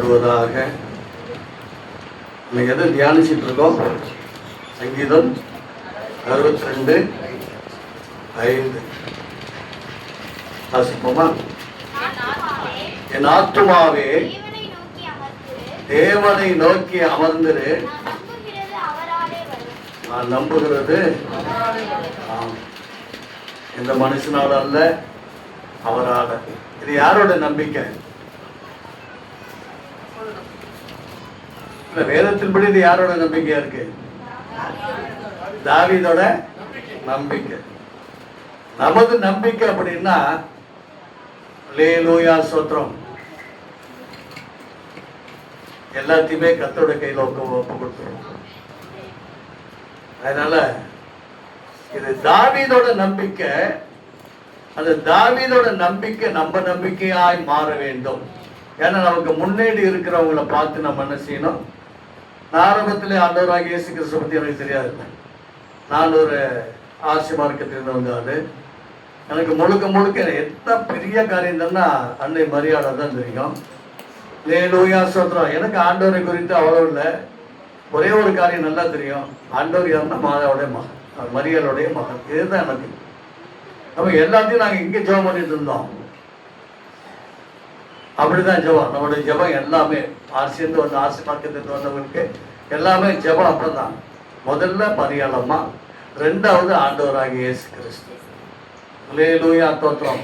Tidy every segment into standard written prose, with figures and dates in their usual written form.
மகிமைப்படுவதாக. நம்ம எதை தியானிச்சுட்டு இருக்கோம்? சங்கீதம் 62:5 வாசிப்போமா? என் ஆத்துமாவே தேவனை நோக்கி அமர்ந்திரு, நான் நம்புகிறது இந்த மனுஷனால அல்ல, அவரால. இது யாரோட நம்பிக்கை? வேதத்தின்படி இது யாரோட நம்பிக்கையா இருக்கு? தாவீதோட நம்பிக்கை. நமது நம்பிக்கை அப்படின்னா அல்லேலூயா ஸ்தோத்திரம், எல்லாத்தையுமே கர்த்தரோட கையில ஒப்பு கொடுத்துரும். அதனால இது தாவீதோட நம்பிக்கை. அந்த தாவீதோட நம்பிக்கை நம்ம நம்பிக்கையாய் மாற வேண்டும். ஏன்னா நமக்கு முன்னேறி இருக்கிறவங்களை பார்த்து நம்ம என்ன செய்யணும்? ஆரம்பத்திலே ஆண்டவராகிய இயேசு கிறிஸ்துவை பற்றி எனக்கு தெரியாது. நான் ஒரு ஆர்சி மார்க்கத்திலிருந்து வந்தாரு. எனக்கு முழுக்க எத்தனை பெரிய காரியம் தானே அன்னை மரியாதை தான் தெரியும். அல்லேலூயா ஸ்தோத்திரம். எனக்கு ஆண்டவரை குறித்து அவ்வளோ இல்லை. ஒரே ஒரு காரியம் நல்லா தெரியும், ஆண்டவர் யாருன்னா மாதாவுடைய மகன், மரியாளுடைய மகன். இதுதான் எனக்கு. நம்ம எல்லாத்தையும் நாங்கள் இங்கே ஜெபம் பண்ணிட்டு இருந்தோம். அப்படிதான் ஜெபம். நம்மளுடைய ஜெபம் எல்லாமே ஆர்சியிருந்து வந்த ஆர்சி மார்க்கத்திலிருந்து வந்தவங்களுக்கு எல்லாமே ஜெபம் அப்பதான். முதல்ல மரியாளம்மா, ரெண்டாவது ஆண்டவராகிய இயேசு கிறிஸ்து. அல்லேலூயா ஸ்தோத்திரம்.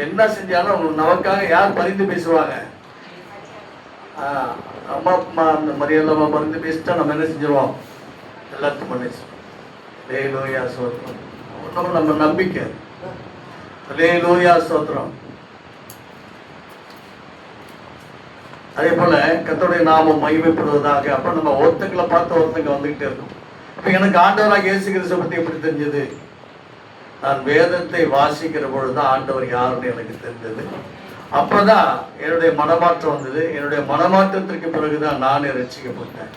என்ன செஞ்சாலும் நமக்காக யார் பரிந்து பேசுவாங்க? அம்மா அந்த மரியாளம்மா பரிந்து பேசிட்டா நம்ம என்ன செஞ்சிருவோம்? எல்லாத்தையும் பண்ணிச்சு. அல்லேலூயா ஸ்தோத்திரம். நம்ம நம்பிக்கை. அல்லேலூயா ஸ்தோத்திரம். அதே போல கர்த்தருடைய நாமம் மகிமைப்படுவதாக. அப்ப நம்ம ஒருத்தங்களை பார்த்து ஒருத்தங்க வந்துகிட்டே இருக்கும். இப்ப எனக்கு ஆண்டவராக இயேசு கிறிஸ்துவை பத்தி எப்படி தெரிஞ்சது? நான் வேதத்தை வாசிக்கிற பொழுதுதான் ஆண்டவர் யாருன்னு எனக்கு தெரிஞ்சது. அப்பதான் என்னுடைய மனமாற்றம் வந்தது. என்னுடைய மனமாற்றத்திற்கு பிறகுதான் நானே ரட்சிக்கப்பட்டேன்.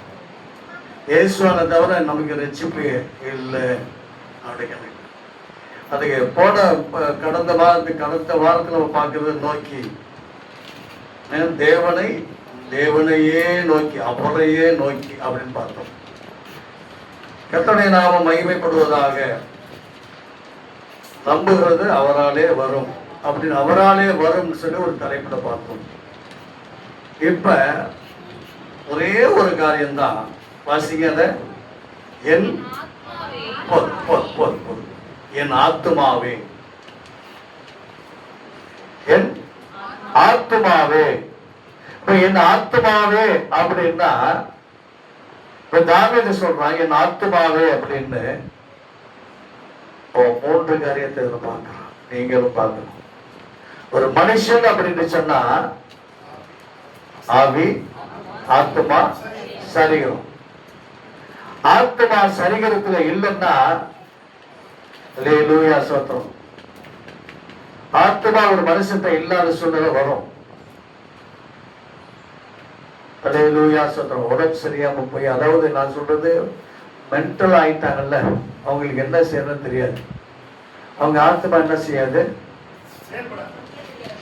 இயேசுவான தவிர நமக்கு ரட்சிப்பு இல்லை அப்படிங்கிறது. அதுக்கு கடந்த வாரத்தில் நம்ம பார்க்கறத நோக்கி தேவனையே நோக்கி, அவரையே நோக்கி அப்படின்னு பார்த்தோம். கர்த்தருடைய நாமம் மகிமைப்படுவதாக. நம்புகிறது அவராலே வரும் அப்படின்னு, அவராலே வரும்னு சொல்லி ஒரு தலைப்புல பார்த்தோம். இப்ப ஒரே ஒரு காரியம்தான் வாசிங்க. அதை என் ஆத்துமாவே, என் ஆத்துமாவே. என் ஆத்துமாவே அப்படின்னா இப்ப தாவீது சொல்றான் என் ஆத்துமாவே அப்படின்னு. மூன்று காரியத்தை பார்க்கலாம், நீங்களும் பார்க்கணும். ஒரு மனுஷன் அப்படின்னு சொன்னா ஆவி, ஆத்மா, சரீரம். ஆத்மா சரீரத்துல இல்லைன்னா அல்லேலூயா ஸ்தோத்திரம், ஆத்மா ஒரு மனுஷத்தை இல்லாத சூழ்நிலை வரும். அல்லேலூயா ஸ்தோத்திரம். உடம்பு சரியாம போய், அதாவது நான் சொல்றது மென்டல் ஆயிட்டாங்கல்ல, அவங்களுக்கு என்ன செய்யணும்னு தெரியாது. அவங்க ஆத்மா என்ன செய்யாது?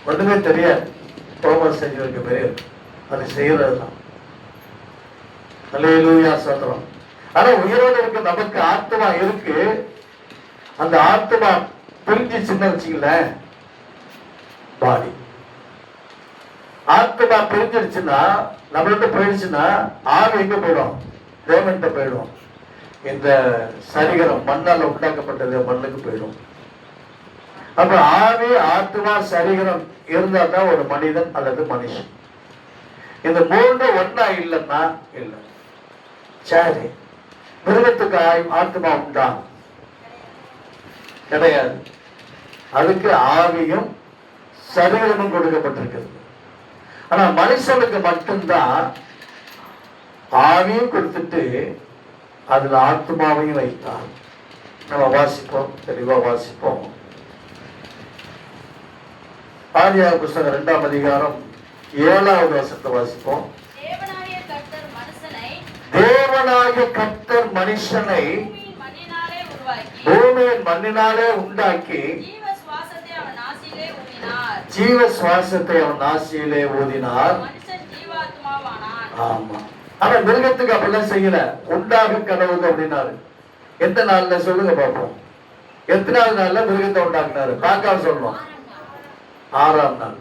ஒண்ணுமே தெரியாது. தோமஸ் செஞ்சவருக்கு பேர் அது செய்யறதுதான். அல்லேலூயா ஸ்தோத்திரம். ஆனா உயிரோடு இருக்க நமக்கு ஆத்மா இருக்கு. அந்த ஆத்மா பிரிஞ்சிச்சுன்னு வச்சுக்கல, பாடி ஆத்மா பிரிஞ்சிருச்சுன்னா, நம்மள்கிட்ட போயிடுச்சுன்னா ஆவி எங்க போயிடும்? தேவன்கிட்ட போயிடும். இந்த சரீரம் மண்ணால் உண்டாக்கப்பட்டது, மண்ணுக்கு போயிடும். அப்ப ஆவி, ஆத்மா, சரீரம் இருந்தா தான் ஒரு மனிதன் அல்லது மனுஷன். இந்த மூன்று ஒன்னா இல்லைன்னா இல்லை. சரி, மிருகத்துக்கு ஆத்மா உண்டா? கிடையாது. அதுக்கு ஆவியும் சரீரமும் கொடுக்கப்பட்டிருக்கிறது. ஆனா மனுஷனுக்கு மட்டும்தான் ஆவியும் கொடுத்துட்டு அதுல ஆத்மாவையும் வைத்தார். நம்ம வாசிப்போம், தெளிவா வாசிப்போம். ஆதியாகம புத்தகம் 2ஆம் அதிகாரம் 7வது வசனத்தை வாசிப்போம். தேவனாகிய கர்த்தர் மனுஷனை பூமியின் மண்ணினாலே உண்டாக்கி ஜீவ சுவாசத்தை அவன் நாசியிலே ஊதினார். ஆமா. ஆனா மிருகத்துக்கு அப்படிலாம் செய்யல. உண்டாக கடவுள் அப்படின்னாரு. எந்த நாள்ல சொல்லுங்க பார்ப்போம். எத்தனாவது நாள்ல மிருகத்தை உண்டாக்குனாரு? பார்க்காம சொல்லணும். 6ஆம் நாள்.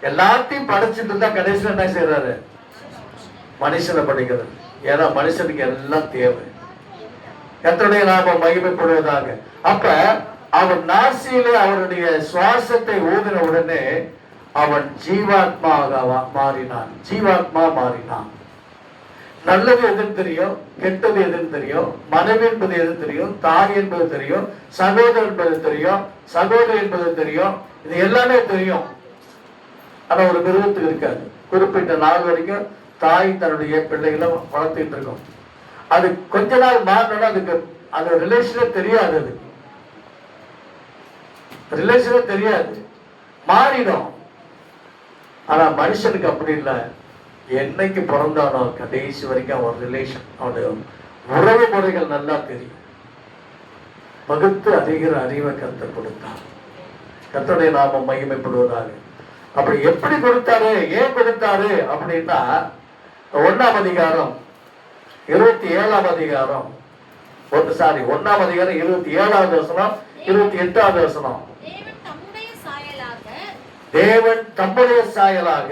எல்லாத்தையும் படைச்சிட்டு இருந்தா கடைசியில் என்ன செய்யறாரு? மனுஷனை படைக்கிறது. ஏன்னா மனுஷனுக்கு எல்லாம் தேவை. கர்த்தருடைய நாமம் மகிமைப்படுவதாக. அப்ப அவன் நாசியிலே அவருடைய சுவாசத்தை ஊதின உடனே அவன் ஜீவாத்மாக மாறினான். ஜீவாத்மா மாறினான். நல்லது எதுன்னு தெரியும், கெட்டது எதுன்னு தெரியும், மனைவி என்பது எது தெரியும், தாய் என்பது தெரியும், சகோதரர் என்பது தெரியும், சகோதரி என்பது தெரியும். இது எல்லாமே தெரியும். ஆனா ஒரு மிருகத்துக்கு இருக்காது. குறிப்பிட்ட நாள் வரைக்கும் தாய் தன்னுடைய பிள்ளைகளை வளர்த்துட்டு இருக்கும். அது கொஞ்ச நாள் மாறணும்னா அதுக்கு அது ரிலேஷனே தெரியாது. அது ரிலேஷனே தெரியாது, மாறிடும். ஆனா மனுஷனுக்கு அப்படி இல்லை. என்னைக்கு பிறந்தானோ கடைசி வரைக்கும் அவன் ரிலேஷன், அவனுடைய உறவு முறைகள் நல்லா தெரியும். பகுத்து அறிகிற அறிவை கர்த்தர் கொடுத்தார். கர்த்தருடைய நாமம் மகிமைப்படுவதாக. அப்படி எப்படி கொடுத்தாரு, ஏன் கொடுத்தாரு அப்படின்னா 1ஆம் அதிகாரம் 27ஆம் அதிகாரம் 1ஆம் அதிகாரம் 27வது வசனம் 28வது வசனம். தேவன் தம்முடைய சாயலாக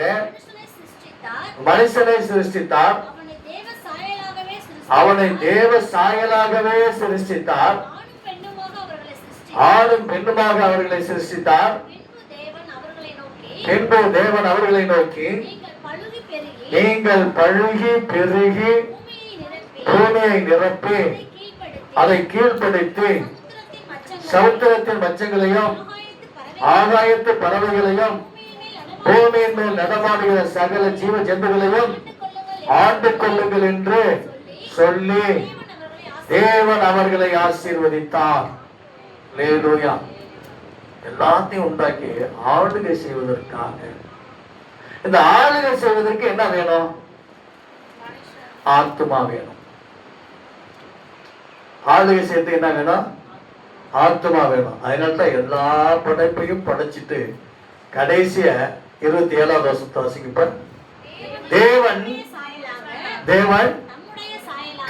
மனுஷனை சிருஷ்டித்தார். அவனை தேவ சாயலாகவே சிருஷ்டித்தார். ஆணும் பெண்ணுமாக அவர்களை சிருஷ்டித்தார். பின்பு தேவன் அவர்களை நோக்கி, நீங்கள் பழுகி பெருகி பூமியை நிரப்பி அதை கீழ்ப்படுத்தி சமுத்திரத்தின் மச்சங்களையும் ஆகாயத்து பறவைகளையும் பூமியின் மேல் நடமாடுகிற சகல ஜீவ ஜந்துகளையும் ஆண்டு கொள்ளுங்கள் என்று சொல்லி தேவன் அவர்களை ஆசீர்வதித்தார். அல்லேலூயா. எல்லாத்தையும் உண்டாக்கி ஆளுகை செய்வதற்காக. இந்த ஆளுகை செய்வதற்கு என்ன வேணும்? ஆத்மா வேணும். ஆளுகை செய்யறதுக்கு என்ன வேணும்? ஆத்மா வேணும். அதனால்தான் எல்லா படைப்பையும் படைச்சிட்டு கடைசிய 27வது வசனத்தை வாசிக்கப்ப, தேவன்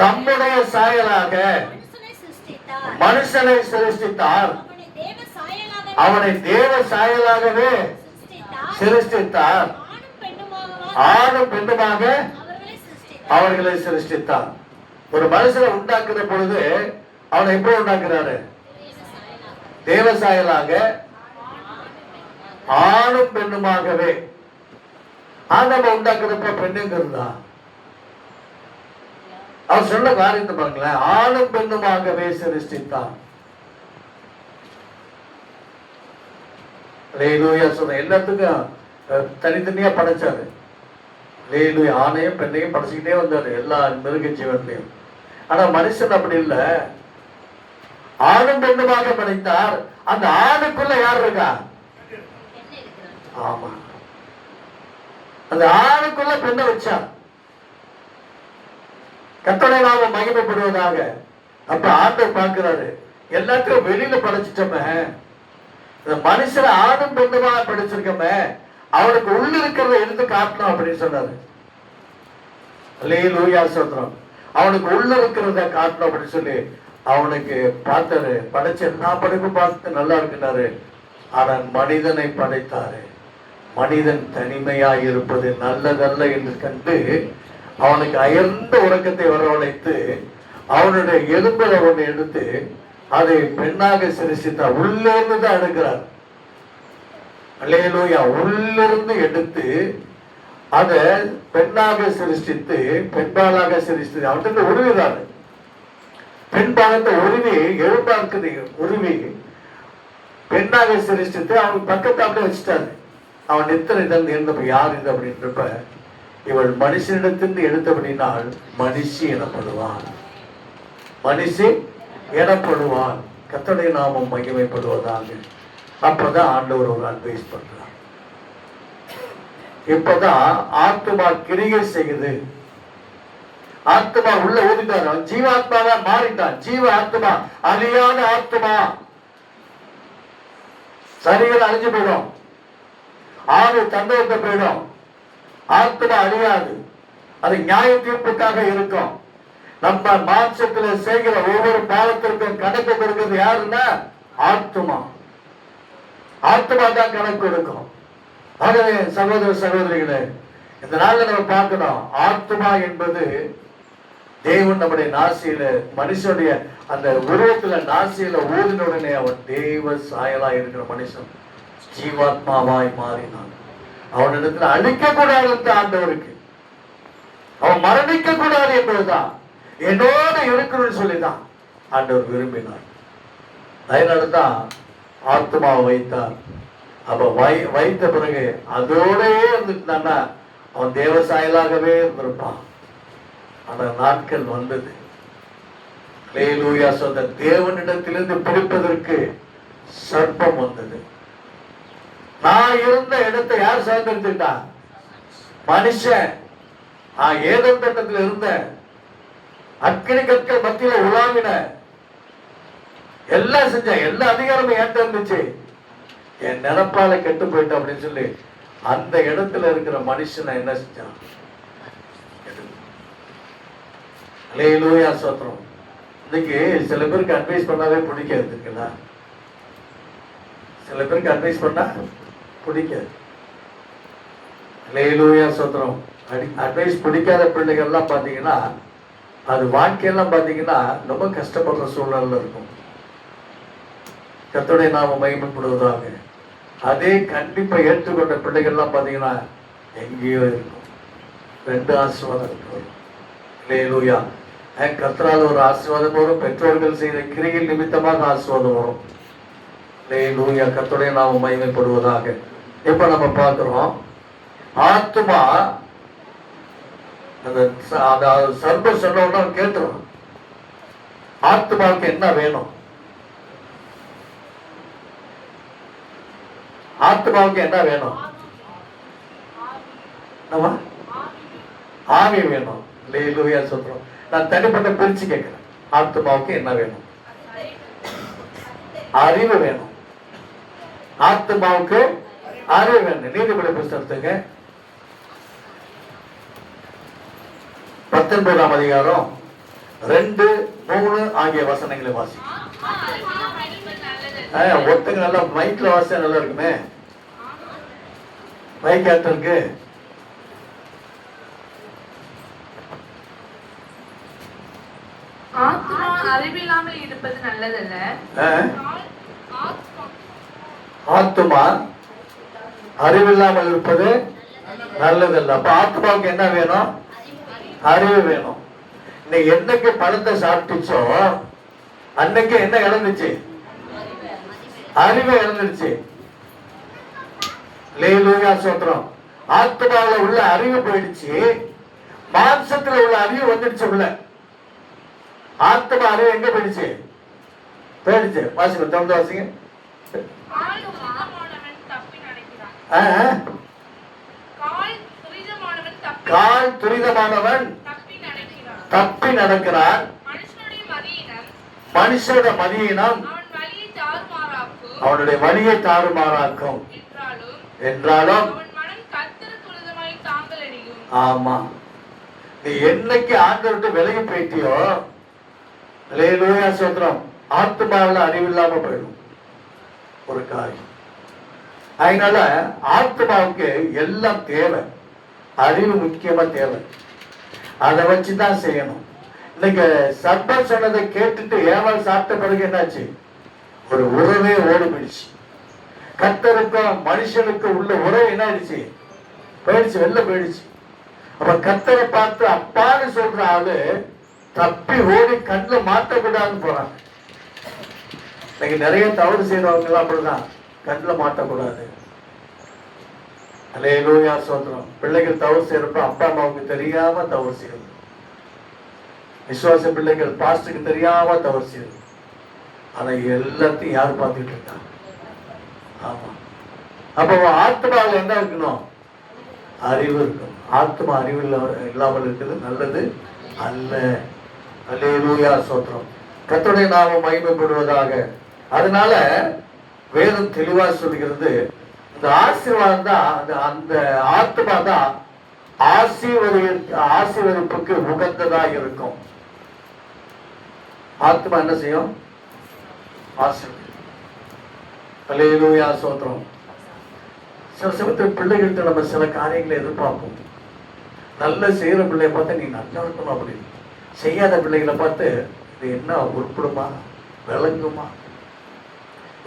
தம்முடைய சாயலாக மனுஷனை சிருஷ்டித்தார். அவனை தேவ சாயலாகவே சிருஷ்டித்தார். ஆணும் பெண்ணுமாக அவர்களை சிருஷ்டித்தார். ஒரு மனுஷனை உண்டாக்குற பொழுது அவனை எப்படி உண்டாக்குறாரு? தேவ சாயலாக ஆணும் பெண்ணுமாகவே. ஆண்டவ உண்டாக்குறப்ப பெண்ணுங்கிறதா? அவர் சொன்ன காரியத்தை பாருங்களேன். ஆணும் பெண்ணுமாகவே சிருஷ்டித்தான். சொல்ற எல்லாத்துக்கும் தனித்தனியா படைச்சாரு. ஆணையும் பெண்ணையும் படைச்சுக்கிட்டே வந்தாரு எல்லா மிருக ஜீவன்லையும். ஆனா மனுஷன் அப்படி இல்லை. ஆணும் பெண்ணுமாக படைத்தார். அந்த ஆணுக்குள்ள யார் இருக்கா? ஆமா, அந்த ஆணுக்குள்ள பெண்ணை வச்சார். கர்த்தருடைய நாமம் மகிமைப்படுவதாக. அப்ப ஆண்டவர் பார்க்கிறாரு, எல்லாத்தையும் வெளியில படைச்சிட்டோமே, இந்த மனுஷனை ஆணும் பெண்ணுமா படைச்சிருக்கோமே, அவனுக்கு உள்ள இருக்கிறத எடுத்து காட்டணும் அப்படின்னு சொன்னாரு. அல்லேலூயா ஸ்தோத்திரம். அவனுக்கு உள்ள இருக்கிறத காட்டணும் அப்படின்னு சொல்லி அவனுக்கு பார்த்தாரு. படைச்ச எல்லா படைப்பும் பார்த்து நல்லா இருக்குனாரு. ஆனா மனிதனை படைத்தாரு. மனிதன் தனிமையாய் இருப்பது நல்லதல்ல என்று கண்டு அவனுக்கு அயர்ந்த உறக்கத்தை வரவழைத்து அவனுடைய எலும்புல ஒன்று எடுத்து அதை பெண்ணாக சிருஷ்டித்தார். உள்ளிருந்து தான் எடுக்கிறார். அல்லேலூயா. உள்ளிருந்து எடுத்து அதை பெண்ணாக சிருஷ்டித்து பெண்பாலாக சிருஷ்டித்து அவனுக்கு உருவிறாரு. பெண் பாகத்தை உருவி எலும்பா இருக்குது உருவி பெண்ணாக சிருஷ்டித்து அவனுக்கு பக்கத்தாப்ல வச்சுட்டாரு. அவன் எத்தனை தந்து இருந்தப்ப யார் இது அப்படின்றப்ப, இவள் மனுஷனிடத்திலிருந்து எடுத்தபடினால் மனுஷி எனப்படுவான். மனுஷி எனப்படுவான். கர்த்தருடைய நாமம் மகிமைப்படுவதாக. அப்பதான் ஆண்டவர் ஒரு அட்வைஸ் பண்றார். இப்பதான் ஆத்மா கிரியை செய்யுது. ஆத்மா உள்ள ஊதிட்டாரு. ஜீவாத்மாவா மாறிட்டான். ஜீவ ஆத்மா, அழியாத ஆத்மா. சரீரம் அழிஞ்சு போயிடும், ஆறு தந்தத்தை போயிடும், ஆத்மா அழியாது. அது நியாய தீர்ப்புக்காக இருக்கும். நம்ம மாம்சத்துல செய்கிற ஒவ்வொரு பாவத்திற்கும் கணக்கு கொடுக்கிறது யாருன்னா ஆத்துமா. ஆத்துமா தான் கணக்கு கொடுக்கும். ஆகவே சகோதர சகோதரிகளே, இந்த நாள்ல நம்ம பார்க்கணும், ஆத்துமா என்பது தேவன் நம்முடைய நாசியில, மனுஷனுடைய அந்த உருவத்துல நாசியில ஊதின உடனே அவன் தேவ சாயலா இருக்கிற மனுஷன் ஜீவாத்மாவாய் மாறினான். அவனிடத்துல அழிக்க கூடாது ஆண்டவருக்கு, அவன் மரணிக்க கூடாது என்பதுதான், என்னோட இருக்கணும்னு சொல்லிதான் ஆண்டவர் விரும்பினார். அதனாலதான் ஆத்மாவை வைத்தார். அப்ப வைத்த பிறகு அதோடே இருந்துட்டான்னா அவன் தேவசாயலாகவே இருந்திருப்பான். அந்த நாட்கள் வந்தது. அல்லேலூயா. சொந்த தேவனிடத்திலிருந்து பிரிப்பதற்கு சர்ப்பம் வந்தது. நான் இருந்த இடத்தை யார் சுதந்திரித்துட்டா? மனுஷன். ஏதோ தட்டத்தில் இருந்த அக்கினி கற்கள் மத்தியில உலாவின, எல்லாம் செஞ்ச, எல்லா அதிகாரமும் ஏற்ற இருந்துச்சு. என் நினப்பால கெட்டு போயிட்டோம் அப்படின்னு சொல்லி அந்த இடத்துல இருக்கிற மனுஷனை என்ன செஞ்சான்? அல்லேலூயா ஸ்தோத்திரம். இன்னைக்கு சில பேருக்கு அட்வைஸ் பண்ணாவே பிடிக்காது இருக்குல்ல, சில பேருக்கு அட்வைஸ் பண்ணா பிடிக்காது. அல்லேலூயா ஸ்தோத்திரம். அட்வைஸ் பிடிக்காத பிள்ளைகள்லாம் பார்த்தீங்கன்னா அது வாழ்க்கையெல்லாம் பார்த்தீங்கன்னா ரொம்ப கஷ்டப்படுற சூழ்நிலை இருக்கும். கர்த்தருடைய நாமம் மகிமைப்படுவதாக. அதே கண்டிப்பா ஏற்றுக்கொண்ட பிள்ளைகள்லாம் பார்த்தீங்கன்னா எங்கேயோ இருக்கும். ரெண்டு ஆசீர்வாதம் இருக்கும். அல்லேலூயா. கர்த்தரால் ஒரு ஆசீர்வாதம் வரும், பெற்றோர்கள் செய்த கிரியில் நிமித்தமாக ஆசீர்வாதம் வரும். அல்லேலூயா. கர்த்தருடைய நாமம் மகிமைப்படுவதாக. இப்ப நம்ம பார்க்கிறோம், ஆத்துமா அந்த சர்ப்ப சொன்ன கேட்டுரும், ஆத்துமாவுக்கு என்ன வேணும்? ஆத்மாவுக்கு என்ன வேணும்? ஆவி வேணும். அல்லேலூயா சொல்றோம். நான் தனிப்பட்ட பிரிச்சு கேட்கிறேன், ஆத்மாவுக்கு என்ன வேணும்? அறிவு வேணும். ஆத்மாவுக்கு அறிவு வேணும். நீதிபதி புஸ்தகத்துக்கு 19ஆம் அதிகாரம் 2, 3 ஆகிய வசனங்களை வாசி. ஒருத்தங்க நல்லா மைக்ல வாசிச்சா நல்லா இருக்குமே. மைக் ஆட்டருக்கு அறிவில்லாமல் இருப்பது நல்லதல்ல. ஆத்துமா அறிவில்லாமல் இருப்பது நல்லதல்ல. அப்ப ஆத்மாவுக்கு என்ன வேணும்? அறிவு வேணும். இன்னைக்கு என்னைக்கு பழத்தை சாப்பிட்டுச்சோ அன்னைக்கு என்ன இழந்துச்சு? அறிவை இழந்துருச்சு. அல்லேலூயா ஸ்தோத்திரம். ஆத்மாவுல உள்ள அறிவு போயிடுச்சு, மாம்சத்துல உள்ள அறிவு வந்துடுச்சு உள்ள. ஆத்மா அறிவு எங்க போயிடுச்சு? போயிடுச்சு. வாசிங்க, தொடர்ந்து வாசிங்க. கால் துரிதமானவன் தப்பி நடக்கிறான். மனுஷனுடைய மதியினம் அவனுடைய வழியை தாறுமாறாக்கும் என்றாலும். ஆமா, நீ என்னைக்கு ஆண்டவர்கிட்ட விலகி போயிட்டியோ, அல்லேலூயா ஸ்தோத்திரம், ஆத்மாவில் அறிவில்லாம போயிடும் ஒரு காரியம். அதனால ஆத்மாவுக்கு எல்லாம் தேவை, அறிவு முக்கியமா தேவை. அதை வச்சுதான் செய்யணும். இன்னைக்கு சர்ப்பம் சொன்னதை கேட்டுட்டு ஏவாள் சாப்பிட்ட பிறகு என்னாச்சு? ஒரு உறவே ஓடி போயிடுச்சு. கர்த்தருக்கும் மனுஷனுக்கும் உள்ள உறவு என்ன ஆயிடுச்சு? போயிடுச்சு, வெளில போயிடுச்சு. அப்ப கர்த்தரை பார்த்து அப்பான்னு சொல்ற ஆளு தப்பி ஓடி கண்ணில் மாட்டக்கூடாதுன்னு போறாங்க. இன்னைக்கு நிறைய தவறு செய்யறவங்க எல்லாம் அப்படிதான், கண்ணில் மாட்டக்கூடாது. அல்லேலூயா ஸ்தோத்திரம். பிள்ளைகள் தவறு செய்யறப்ப அப்பா அம்மாவுக்கு தெரியாம தவறு செய்யறது. விசுவாச பிள்ளைகள் பாஸ்டுக்கு தெரியாம தவறு செய்யறது. ஆனா எல்லாத்தையும் யார் பார்த்துட்டு இருக்கா? ஆமா. அப்ப ஆத்மாவில் என்ன இருக்கணும்? அறிவு இருக்கணும். ஆத்மா அறிவு இல்லாமல் இருக்குது நல்லது அல்ல. அல்லேலூயா ஸ்தோத்திரம். கர்த்தருடைய நாமம் மகிமைப்படுவதாக. அதனால வேதம் தெளிவா சொல்கிறது, இந்த ஆசீர்வாதம் தான், அந்த ஆத்மா தான் ஆசீர்வதிப்புக்கு உகந்ததா இருக்கும். ஆத்மா என்ன செய்யும்? அல்லேலூயா, ஸ்தோத்திரம். சில சமயத்தில் பிள்ளைகள்கிட்ட நம்ம சில காரியங்களை எதிர்பார்ப்போம். நல்ல செய்யற பிள்ளைய பார்த்து நீ நல்லா இருக்கணும் அப்படின்னு, செய்யாத பிள்ளைகளை பார்த்து இது என்ன உருப்படுமா, விளங்குமா?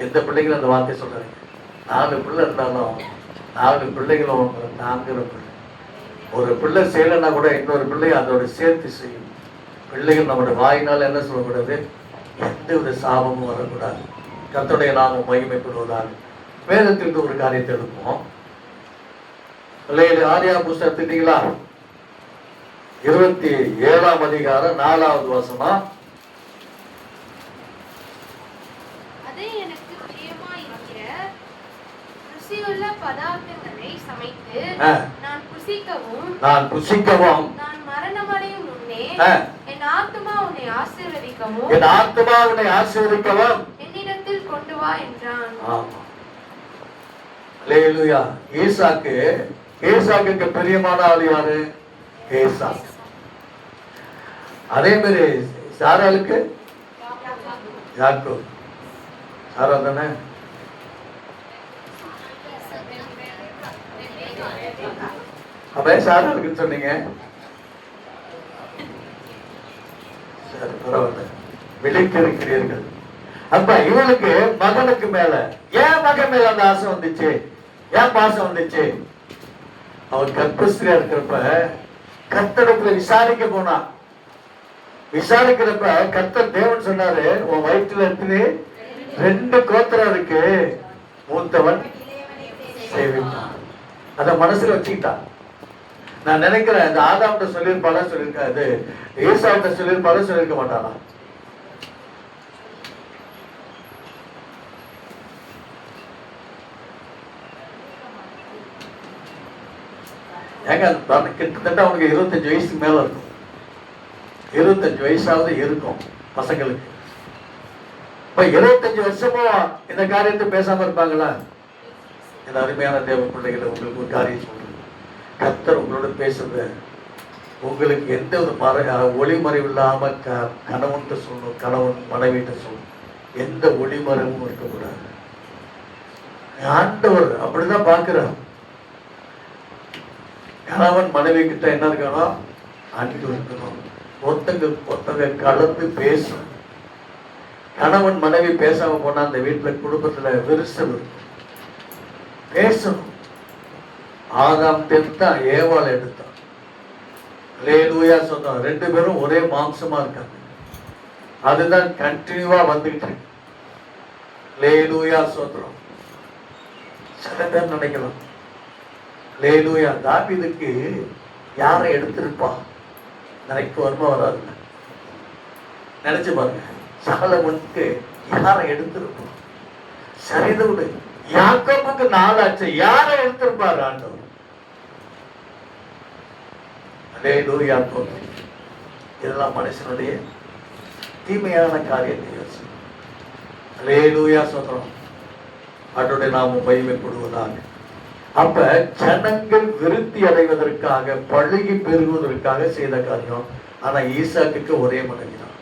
எந்த பிள்ளைகளும் அந்த வார்த்தை சொல்றாங்க. 4 பிள்ளை இருந்தாலும் 4 பிள்ளைகளும் உங்களை தாங்குற பிள்ளை. ஒரு பிள்ளை செய்யலைன்னா கூட இன்னொரு பிள்ளை அதோட சேர்த்து செய்யும். பிள்ளைகள் நம்முடைய வாயினால் என்ன சொல்லக்கூடாது? எந்த வித சாபமும் வரக்கூடாது. கர்த்தருடைய நாமம் மகிமைப்படுவதாக. வேதத்திற்கு ஒரு காரியத்தை எடுப்போம். ஆரியா புஸ்தகத்திட்டீங்களா? 27ஆம் அதிகாரம் 4வது வசனம். அதே எனக்கு பிரியமாயிருக்கிற ருசியுள்ள பதார்த்தங்களை சமைத்து நான் புசிக்கவும் நான் மரணமடையும் முன்னே என் ஆத்துமா உன்னை ஆசீர்வதிக்கவும் என்னிடத்தில் கொண்டு வா என்றான். அல்லேலூயா. ஈசாக்குக்கு பிரியமான ஆள் யாரு? ஏசா. அதே மாதிரி சாராளுக்கு யாக்கோபு. சாரா தானே? அப்ப சாராளுக்கு சொன்னீங்க. சரி, பரவாயில்ல, விழித்திருக்கிறீர்கள். அப்ப இவனுக்கு மகனுக்கு மேல ஏன் மகன் மேல அந்த ஆசை வந்துச்சு? ஏன் பாசம் வந்துச்சு? அவன் கர்ப்பஸ்திரியா இருக்கிறப்ப கர்த்தரிடத்துல விசாரிக்க போனான். விசாரிக்கிறப்ப கர்த்தர் தேவன் சொன்னாரு, உன் வயிற்றுல இருக்கு 2 கோத்திரம் இருக்கு, மூத்தவன் சேவிப்பான். அத மனசுல வச்சுக்கிட்டான். நான் நினைக்கிறேன் இந்த ஆதாம்கிட்ட சொல்லியிருப்பாளா, சொல்லியிருக்காது ஏசாவிட்ட சொல்லியிருப்பாளா, சொல்லியிருக்க மாட்டானா? ஏங்க கிட்டத்தட்ட அவனுக்கு 25 வயசுக்கு மேல இருக்கும். 25 வயசாவது இருக்கும் பசங்களுக்கு. இப்ப 25 வருஷமும் இந்த காரியத்தை பேசாம இருப்பாங்களா? இந்த அருமையான தேவ பிள்ளைகளை உங்களுக்கு ஒரு காரியம் சொல்றேன். கர்த்தர் உங்களோட பேசுறது உங்களுக்கு எந்த ஒரு ஒளிமறைவு இல்லாம கணவன்கிட்ட சொல்லணும், கணவன் மனைவிட்ட சொல்லணும். எந்த ஒளிமறைவும் இருக்கக்கூடாது. ஆண்டவர் அப்படிதான் பார்க்கிறார். கணவன் மனைவி கிட்ட என்ன இருக்கணும்? அன்பு இருக்கணும். ஒருத்தங்க கலந்து பேசணும். கணவன் மனைவி பேசாம போனா அந்த வீட்டுல குடும்பத்துல விரிசல் இருக்கும். பேசணும். ஆதாம் தான் ஏவாள் எடுத்தான். அல்லேலூயா சொன்னோம். 2 பேரும் ஒரே மாம்சமா இருக்காங்க. அதுதான் கண்டினியூவா வந்துகிட்டு இருக்கு. அல்லேலூயா சொல்றோம். சில பேர் நினைக்கலாம், அல்லேலூயா தாவீதுக்கு யாரை எடுத்திருப்பா? நினைக்க வருமா வராதுங்க? நினைச்சு பாருங்க. சாலமோனுக்கு யாரை எடுத்திருப்பா? சரிதோடு யாக்கோபுக்கு 4 ஆச்சு. யாரை எடுத்திருப்பாரு ஆண்டவர்? அல்லேலூயா. இதெல்லாம் மனுஷனுடைய தீமையான காரியத்தை யோசி. அல்லேலூயா சொல்றோம். அவருடைய நாமம் மகிமைப்படுவதாக. அப்ப ஜனங்கள் விருத்தி அடைவதற்காக, பழுகி பெருகுவதற்காக செய்த காரியம். ஆனா ஈசாக்குக்கு ஒரே மனைவி தான்.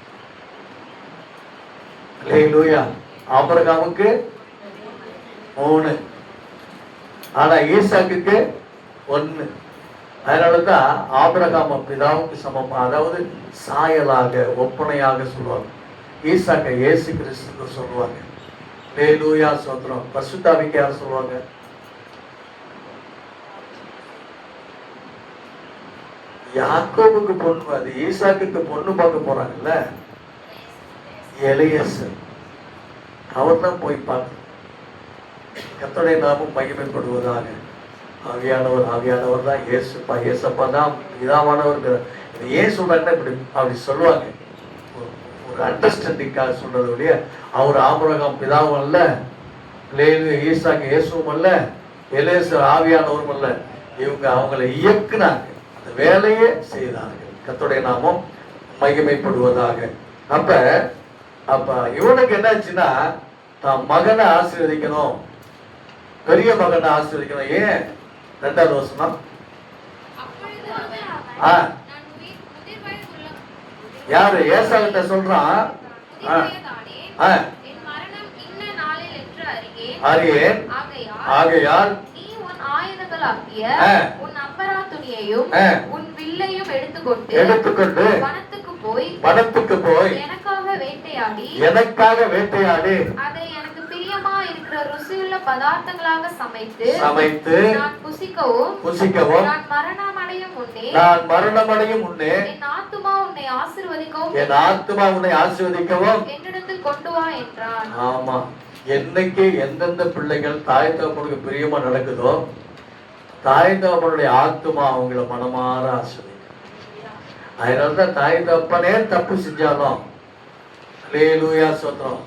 அல்லேலூயா. ஆபிரகாமுக்கு 3, ஆனா ஈசாக்குக்கு 1. அதனாலதான் ஆபிரகாம் பிதாவுக்கு சமம், அதாவது சாயலாக ஒப்பனையாக சொல்லுவாங்க. ஈசாக்க இயேசு கிறிஸ்து சொல்லுவாங்க. அல்லேலூயா ஸ்தோத்திரம். பரிசுத்தாவிக்கு யார் சொல்லுவாங்க? யாக்கோபுக்கு பொண்ணு, அது ஈசாக்குக்கு பொண்ணு பார்க்க போறாங்கல்ல, எலியேசர். அவர் தான் போய் பார்க்க. கர்த்தருடைய நாமம் மகிமைப்படுவதாக. ஆவியானவர் தான் இயேசுப்பா. இயேசப்பா தான் பிதாவானவர். ஏன் சொல்றாங்கன்னா இப்படி அப்படி சொல்லுவாங்க, ஒரு அண்டர்ஸ்டாண்டிங்காக சொல்றது ஒழிய அவர் ஆபிரகாம் பிதாவும் அல்ல, ஈசாக்கு இயேசுவும் அல்ல, எலியேசர் ஆவியானவரும் அல்ல. இவங்க அவங்களை இயக்குனாங்க, அந்த வேலையே செய்தார்கள். கர்த்தருடைய நாமம் மகிமைப்படுவதாக. அப்ப இவனுக்கு என்னாச்சுன்னா, தான் மகனை ஆசீர்வதிக்கணும், பெரிய மகனை ஆசீர்வதிக்கணும். ஏன்? 2வது வசனம். அப்பொழுது ஆ, நான் முதிர்வயதுள்ள யாரு ஏசாகிட்ட சொல்றான்? ஆ, முதிர்வயதானே, ஆ, என் மரணம் இன்ன நாளில் என்று அறியேன். அறியேன். ஆகையால் நீ உன் ஆயுதங்களாகிய ஆ. உன் அம்பரா துணியையும் ஆ. உன் வில்லையும் எடுத்துக்கொண்டு எடுத்துக்கொண்டு வனத்துக்கு போய் எனக்காக வேட்டையாடி அதை எனக்கு பிரியமா இருக்கிற ருசியுள்ள பதார்த்தங்களாக சமைத்து நான் புசிக்கவும் நான் மரணமடையும் முன்னே என் ஆத்துமா உன்னை ஆசீர்வதிக்கவும் என்னிடத்தில் கொண்டு வா என்றான். ஆமா, என்னைக்கு எந்தெந்த பிள்ளைகள் தாய் தகப்பனுக்கு பிரியமா நடக்குதோ தாய் தகப்பனுடைய ஆத்துமா அவங்கள மனமாற ஆசீர்வதிக்கும். அதனாலதான் தாய் தகப்பனே தப்பு செஞ்சாலும், அல்லேலூயா சொல்றோம்,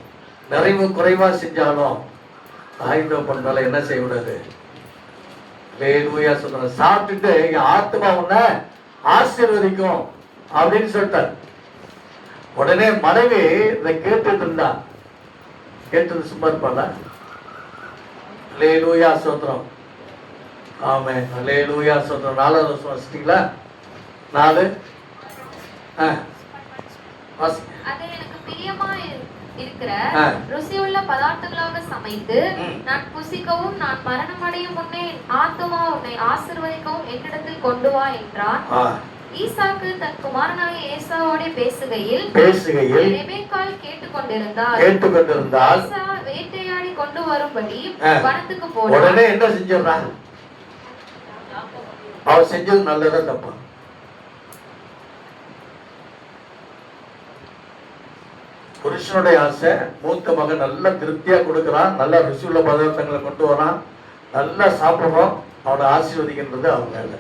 நிறைவு குறைவா செஞ்சாலும் தாய் தகப்பன் மேல என்ன செய்யக்கூடாது? அல்லேலூயா சொல்றோம். சாப்பிட்டுட்டு என் ஆத்துமா உன்னை ஆசீர்வதிக்கும் அப்படின்னு சொல்லிட்டார். உடனே மனைவி இதை கேட்டுட்டு இருந்தா. கேட்டது சும்மா இருப்பாளா? அல்லேலூயா ஸ்தோத்திரம். ஆமென். அல்லேலூயா ஸ்தோத்திரம். 4வது வசனம் வாசிட்டீங்களா? 4. அதை எனக்கு பிரியமா இருக்கிற ருசியுள்ள பதார்த்தங்களாக சமைத்து நான் புசிக்கவும் நான் மரணமடையும் முன்னே ஆத்துமா உன்னை ஆசீர்வதிக்கவும் என்னிடத்தில் கொண்டு வா என்றான். ஈசாக்கு தன் குமாரனாகிய ஏசாவோடே பேசுகையில் ரெபெக்காள் கேட்டுக்கொண்டிருந்தாள். ஈசா வேட்டையாடி கொண்டு வரும்படி வனத்துக்கு போனான். உடனே என்ன செஞ்சிடறான்? அவ செஞ்சது நல்லதா தப்பா? புருஷனுடைய ஆசை, மூத்த மகன் நல்ல திருப்தியா கொடுக்கறான், நல்ல ருசியுள்ள பதார்த்தங்களை கொண்டு வரான், நல்லா சாப்பிடுறோம், அவனை ஆசீர்வதிக்கின்றது அவங்க வேலை.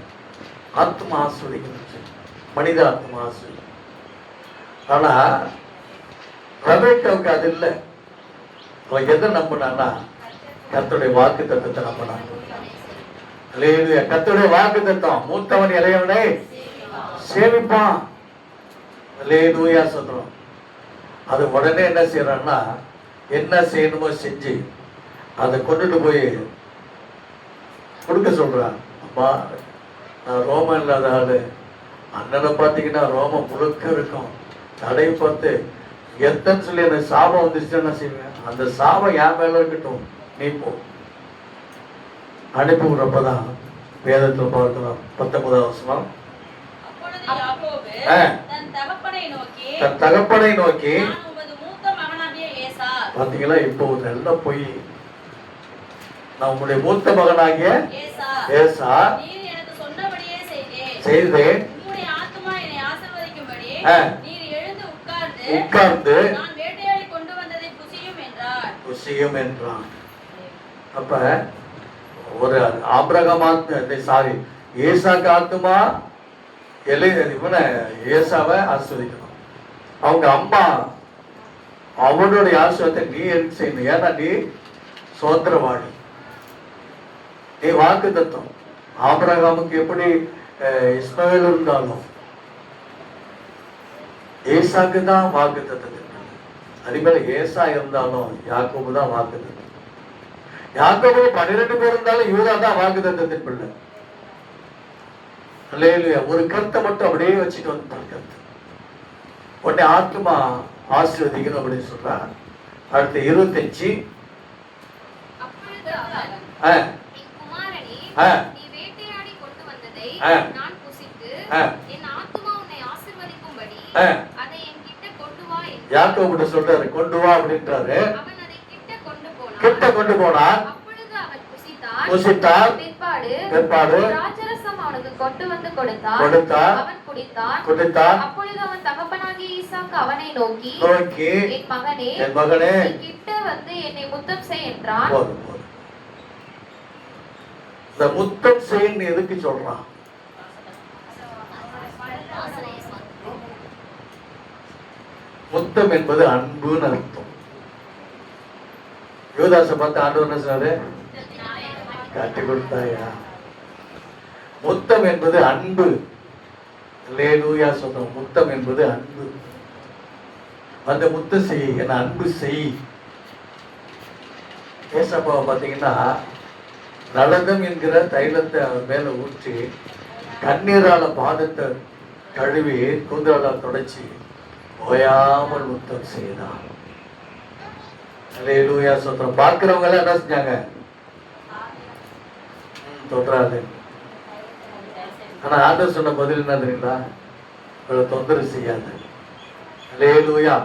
ஆத்மா ஆசீர்வதிக்கிறது, மனித ஆத்மா ஆசீர்வதி. ஆனா ரெபெக்காவுக்கு அது இல்லை. அவன் எதை நம்பினான்னா கர்த்தருடைய வாக்கு தத்தத்தை நம்பினான். கர்த்தருடைய வாக்கு தத்தம், மூத்தவன் இளையவனை சேமிப்பான். அல்லேலூயா சொல்றோம். அது உடனே என்ன செய்யறான்னா, என்ன செய்யணுமோ செஞ்சு அதை கொண்டுட்டு போய் கொடுக்க சொல்றான். அம்மா, நான் ரோமம் இல்லாத ஆளு, அண்ணனை பார்த்தீங்கன்னா ரோமம் முழுக்க இருக்கும், தடை பார்த்து எத்தனை சொல்லி எனக்கு சாபம் வந்துருச்சுன்னா செய்வேன். அந்த சாபம் என் மேல இருக்கட்டும், நீ போ. அனுப்பி விடுறப்பதான் வேதத்தில் பார்க்கிறோம். 19வது வசனம். தன் தகப்பனை நோக்கி பாத்தீங்களா, இப்போ நல்ல பொய். நான் உங்களுடைய மூத்த மகனாகிய ஏசா செய்தேன், உட்கார்ந்து புசியும் என்றான். அப்ப ஒரு ஆபிரகாம் சாரி ஏசாக்கு ஆத்துமா இவனை ஏசாவை ஆஸ்வதிக்கணும். அவங்க அம்மா அவனுடைய ஆசிரியத்தை நீ எடுத்து செய்யணும். ஏன்னா நீ சுதந்திரவாளி, நீ வாக்கு தத்துவம். ஆபிரகாமுக்கு எப்படி இஸ்மவேல் இருந்தாலும் ஏசாக்கு தான் வாக்கு தத்துவம். அதேமாதிரி ஏசா இருந்தாலும் யாக்கோபு தான் வாக்கு தத்துவம். யாக்கோபு 12 பேர் இருந்தாலும் யூதா தான் வாக்கு தத்துவத்தின் பிள்ளை. அல்லேலூயா. ஒரு கருத்தை மட்டும் அப்படியே வச்சுட்டு வந்துட்டான் கருத்து. உடனே ஆத்மா ஆசீர்வதிக்கணும் அப்படின்னு சொல்றான். அடுத்து 25. யாக்கோபு சொல்றாரு, கொண்டு வா அப்படின்றாரு. கிட்ட கொண்டு போனான். புசித்தார். பிற்பாடு அவனுக்கு கொண்டு வந்து கொடுத்தார். அவன் குடித்தான். அப்பொழுது அவன் தகப்பனாகிய ஈசாக்கு அவனை நோக்கி, என் மகனே, நீ கிட்ட வந்து என்னை முத்தம் செய் என்றான். இந்த முத்தம் செய்ய எதுக்கு சொல்றான்? முத்தம் என்பது அன்புன்னு அர்த்தம். யூதாசை பார்த்து ஆண்டவர் என்ன சொன்னாரு? காட்டி கொடுத்தாயா. முத்தம் என்பது அன்பு. அல்லேலூயா சொல்றோம். முத்தம் என்பது அன்பு. அந்த முத்தம் செய், என்ன அன்பு செய். ஏசப்பாவை பார்த்தீங்கன்னா நலதம் என்கிற தைலத்தை அவர் மேல ஊற்றி கண்ணீரால பாதத்தை கழுவி கூந்தலால தொடச்சி ஓயாமல் முத்தம் செய்தான். அல்லேலூயா ஸ்தோத்திரம். பார்க்கிறவங்க எல்லாம் என்ன செஞ்சாங்க? தொன்றாது. ஆனா ஆண்டவர் சொன்ன பதில் என்ன தெரியுங்களா? இவளை தொந்தரவு செய்யாத. அல்லேலூயா.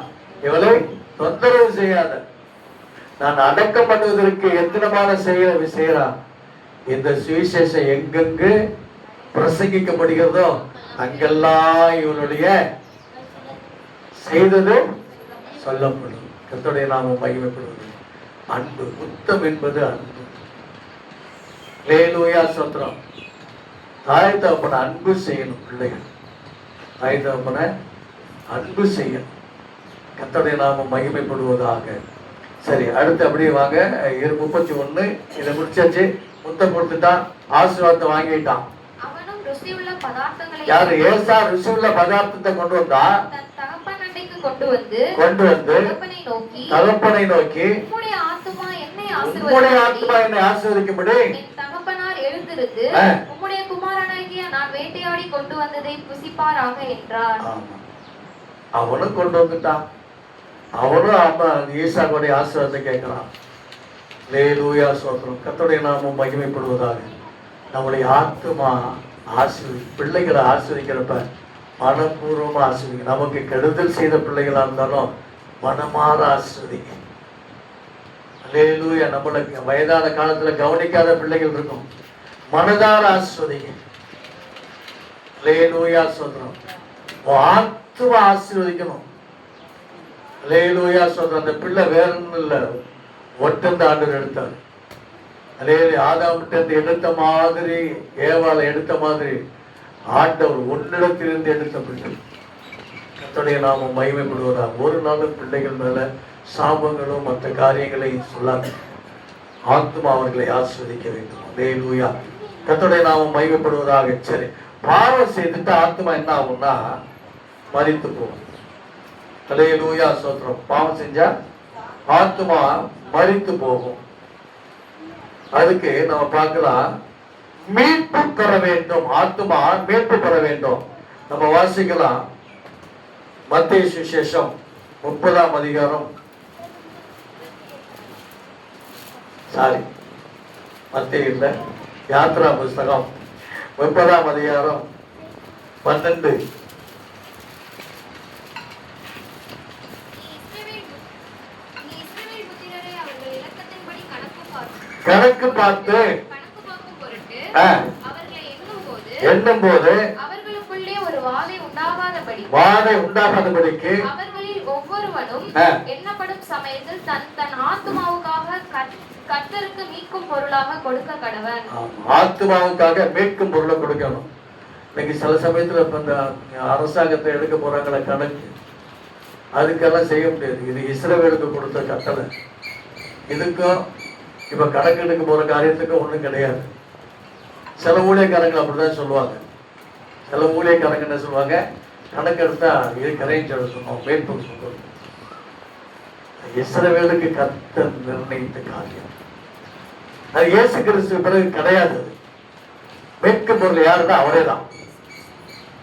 இவளை தொந்தரவு செய்யாத. நான் அடக்கம் பண்ணுவதற்கு எத்தனமான செய்யறா. இந்த சுவிசேஷம் எங்கெங்கு பிரசங்கிக்கப்படுகிறதோ அங்கெல்லாம் இவனுடைய செய்தது சொல்லப்படும். கர்த்தருடைய நாமம் மகிமைப்படுவது. அன்பு, முத்தம் என்பது அன்பு. அல்லேலூயா ஸ்தோத்திரம். தாய் தகப்பனை அன்பு செய்யணும் பிள்ளைகள். தாய் தகப்பனை அன்பு செய்யணும். கர்த்தருடைய நாமம் மகிமைப்படுவதாக. சரி, அடுத்து அப்படியே வாங்க. 31 இதை முடிச்சாச்சு. முத்தம் கொடுத்துட்டான், ஆசீர்வாதத்தை வாங்கிட்டான். அவனும் ருசியுள்ள பதார்த்தங்களை யாரு? ஏசா ருசியுள்ள பதார்த்தத்தை கொண்டு வந்தா. தன் தகப்பன் அண்டைக்கு கொண்டு வந்து தகப்பனை நோக்கி உம்முடைய ஆத்துமா என்னை ஆசீர்வதிக்கும்படி என் தகப்பனார் எழுந்திருந்து உம்முடைய குமாரனாகிய நான் வேட்டையாடி கொண்டு வந்ததை புசிப்பாராக என்றார். அவனும் கொண்டு வந்துட்டான். அவனும் ஈசாவுடைய ஆசீர்வாதத்தை கேட்கிறான். அல்லேலூயா ஸ்தோத்திரம். கர்த்தருடைய நாமம் மகிமைப்படுவதாக. நம்முடைய ஆத்துமா பிள்ளைகளை ஆசீர்வதிக்கிறப்ப மனப்பூர்வமா ஆசீர்வதிங்க. நமக்கு கெடுதல் செய்த பிள்ளைகளா இருந்தாலும் மனமாற ஆசீர்வதிங்க. அல்லேலூயா. நம்மளுக்கு வயதான காலத்துல கவனிக்காத பிள்ளைகள் இருக்கும், மனதார ஆசீர்வதிங்க. அல்லேலூயா ஸ்தோத்திரம். ஆத்துமா ஆசீர்வதிக்கணும். அல்லேலூயா ஸ்தோத்திரம். அந்த பிள்ளை வேற ஒன்றும் இல்லை, ஒட்டந்த ஆண்டவர் எடுத்தார். ஆதாமிட்ட எடுத்த மாதிரி, ஏவாளை எடுத்த மாதிரி ஆண்டவர் உன்னிடத்திலிருந்து எடுத்த பிள்ளை. கர்த்தருடைய நாமம் மகிமைப்படுவதா. ஒரு நாளும் பிள்ளைகள் மேல சாபங்களும் மற்ற காரியங்களையும் சொல்லாது. ஆத்துமா அவர்களை ஆஸ்வதிக்க வேண்டும். அல்லேலூயா. கர்த்தருடைய நாமம் மகிமைப்படுவதாக. சரி, பாவம் செய்துட்டு ஆத்துமா என்ன ஆகும்னா மரித்து போகும். அல்லேலூயா ஸ்தோத்திரம். பாவம் செஞ்சா ஆத்துமா மரித்து போகும். அதுக்கு நம்ம பார்க்கலாம், மீட்பு பெற வேண்டும். ஆத்துமா மீட்பு பெற வேண்டும். நம்ம வாசிக்கலாம் மத்தேயு சுவிசேஷம் 30ஆம் அதிகாரம். மத்தேயு இல்ல, யாத்ரா புஸ்தகம் 30ஆம் அதிகாரம் 12. கணக்கு பார்த்து எண்ணும் போது அவர்களுக்குள்ளே ஒரு வாதை உண்டாகாதபடிக்கு அவர்களில் ஒவ்வொருவனும் எண்ணப்படும் சமயத்தில் தன் தன் ஆத்துமாவுக்காக கர்த்தருக்கு மீட்கும் பொருளாக கொடுக்க கடவன். ஆத்துமாவுக்காக மீட்கும் பொருளை கொடுக்கணும். இன்னைக்கு சில சமயத்துல இப்ப இந்த அரசாங்கத்தை எடுக்க போறாங்கள கணக்கு, அதுக்கெல்லாம் செய்ய முடியாது. இது இஸ்ரவேலுக்கு கொடுத்த கட்டளை. இதுக்கும் இப்ப கணக்கு எடுக்க போற காரியத்துக்கும் ஒண்ணும் கிடையாது. சில ஊழியக்காரங்க அப்படிதான் சொல்லுவாங்க. சில ஊழியக்காரங்க என்ன சொல்லுவாங்க, கணக்கு எடுத்தா இது கரைஞ்சு எழுதணும், வேட்பு சொல்லணும். இஸ்ரவேலுக்கு கர்த்தர் நிர்ணயித்த காரியம். அது இயேசு கிறிஸ்து பிறகு கிடையாது. மீட்கும் பொருள் யாருன்னா அவரே தான்.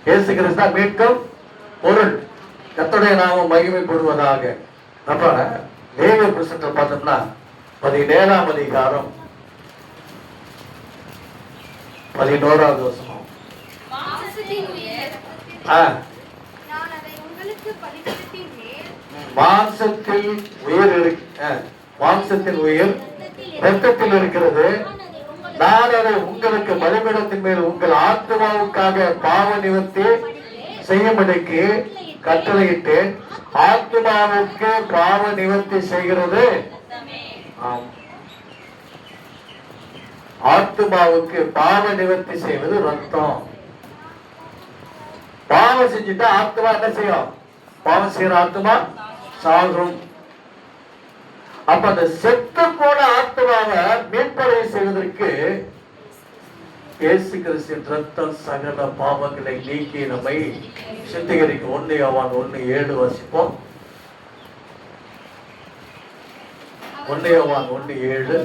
இயேசு கிறிஸ்து தான் மீட்கும் பொருள். கர்த்தருடைய நாமம் மகிமைப்படுவதாக. அப்ப லேவிய புஸ்தகத்தை பார்த்தோம்னா 17ஆம் அதிகாரம் 11வது வசனம். மாம்சத்தில் உயிர் இரத்தத்தில் இருக்கிறது. நான் அதை உங்களுக்கு பலிபீடத்தின் மேல் உங்கள் ஆத்மாவுக்காக பாவ நிவர்த்தி செய்யும்படிக்கு கட்டளையிட்டேன். ஆத்மாவுக்கு பாவ நிவர்த்தி செய்கிறது. ஆத்மாவுக்கு பாவ நிவர்த்தி செய்வது ரத்தம். பாவம் செஞ்சுட்டா ஆத்மா என்ன செய்யும்? பாவம் செய்யற ஆத்மா சாகும். அப்ப அந்த செத்து போன ஆத்மாவை மீட்படைய செய்வதற்கு இயேசு கிறிஸ்துவின் ரத்தம் சகல பாவங்களை நீக்கி நம்மை சுத்திகரிக்கும். 1 யோவான் 1:7 வாசிப்போம். 1 யோவான் 1:7.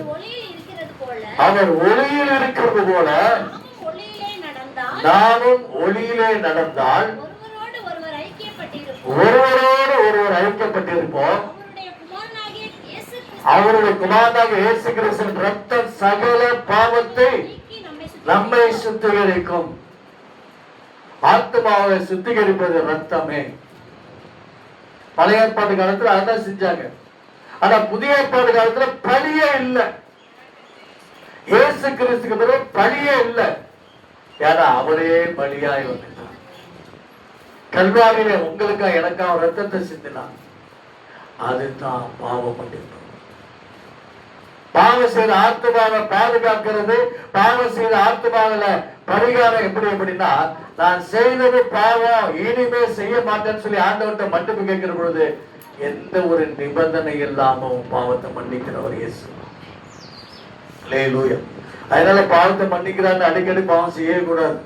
அவர் ஒளியில் இருக்கிறது போல நாமும் ஒளியிலே நடந்தால் ஒருவரோடு ஒருவர் ஐக்கியப்பட்டிருப்போம். அவருடைய அவருடைய குமாரனாகிய இயேசு கிறிஸ்து குமாரனாகிய இயேசு கிறிஸ்துவின் ரத்தம் சகல பாவத்தை நீக்கி நம்மை சுத்திகரிக்கும். ஆத்மாவை சுத்திகரிப்பது ரத்தமே. பழைய ஏற்பாடு காலத்துல அதான் செஞ்சாங்க. ஆனா புதிய ஏற்பாடு காலத்துல பலியே இல்லை. இயேசு கிறிஸ்துக்கு பிறகு பலியே இல்லை. ஏன்னா அவரே பலியாய் வந்துட்டார். கல்வாரியில உங்களுக்கா எனக்கா ரத்தத்தை சிந்தினார். அதுதான் பாவம் பண்ணிருக்கோம். பாவம் செய்த ஆத்மாவை பாதுகாக்கிறது, பாவம் செய்த ஆத்மாவில பரிகாரம் எப்படின்னா, நான் செய்தது பாவம், இனிமே செய்ய மாட்டேன்னு சொல்லி ஆண்டவர்கிட்ட மன்னிப்பு கேட்கிற பொழுது எந்த ஒரு நிபந்தனை இல்லாம பாவத்தை மன்னிக்கிறவர் இயேசு. அல்லேலூயா. அதனால பாவத்தை மன்னிக்கிறான்னு அடிக்கடி பாவம் செய்யக்கூடாது.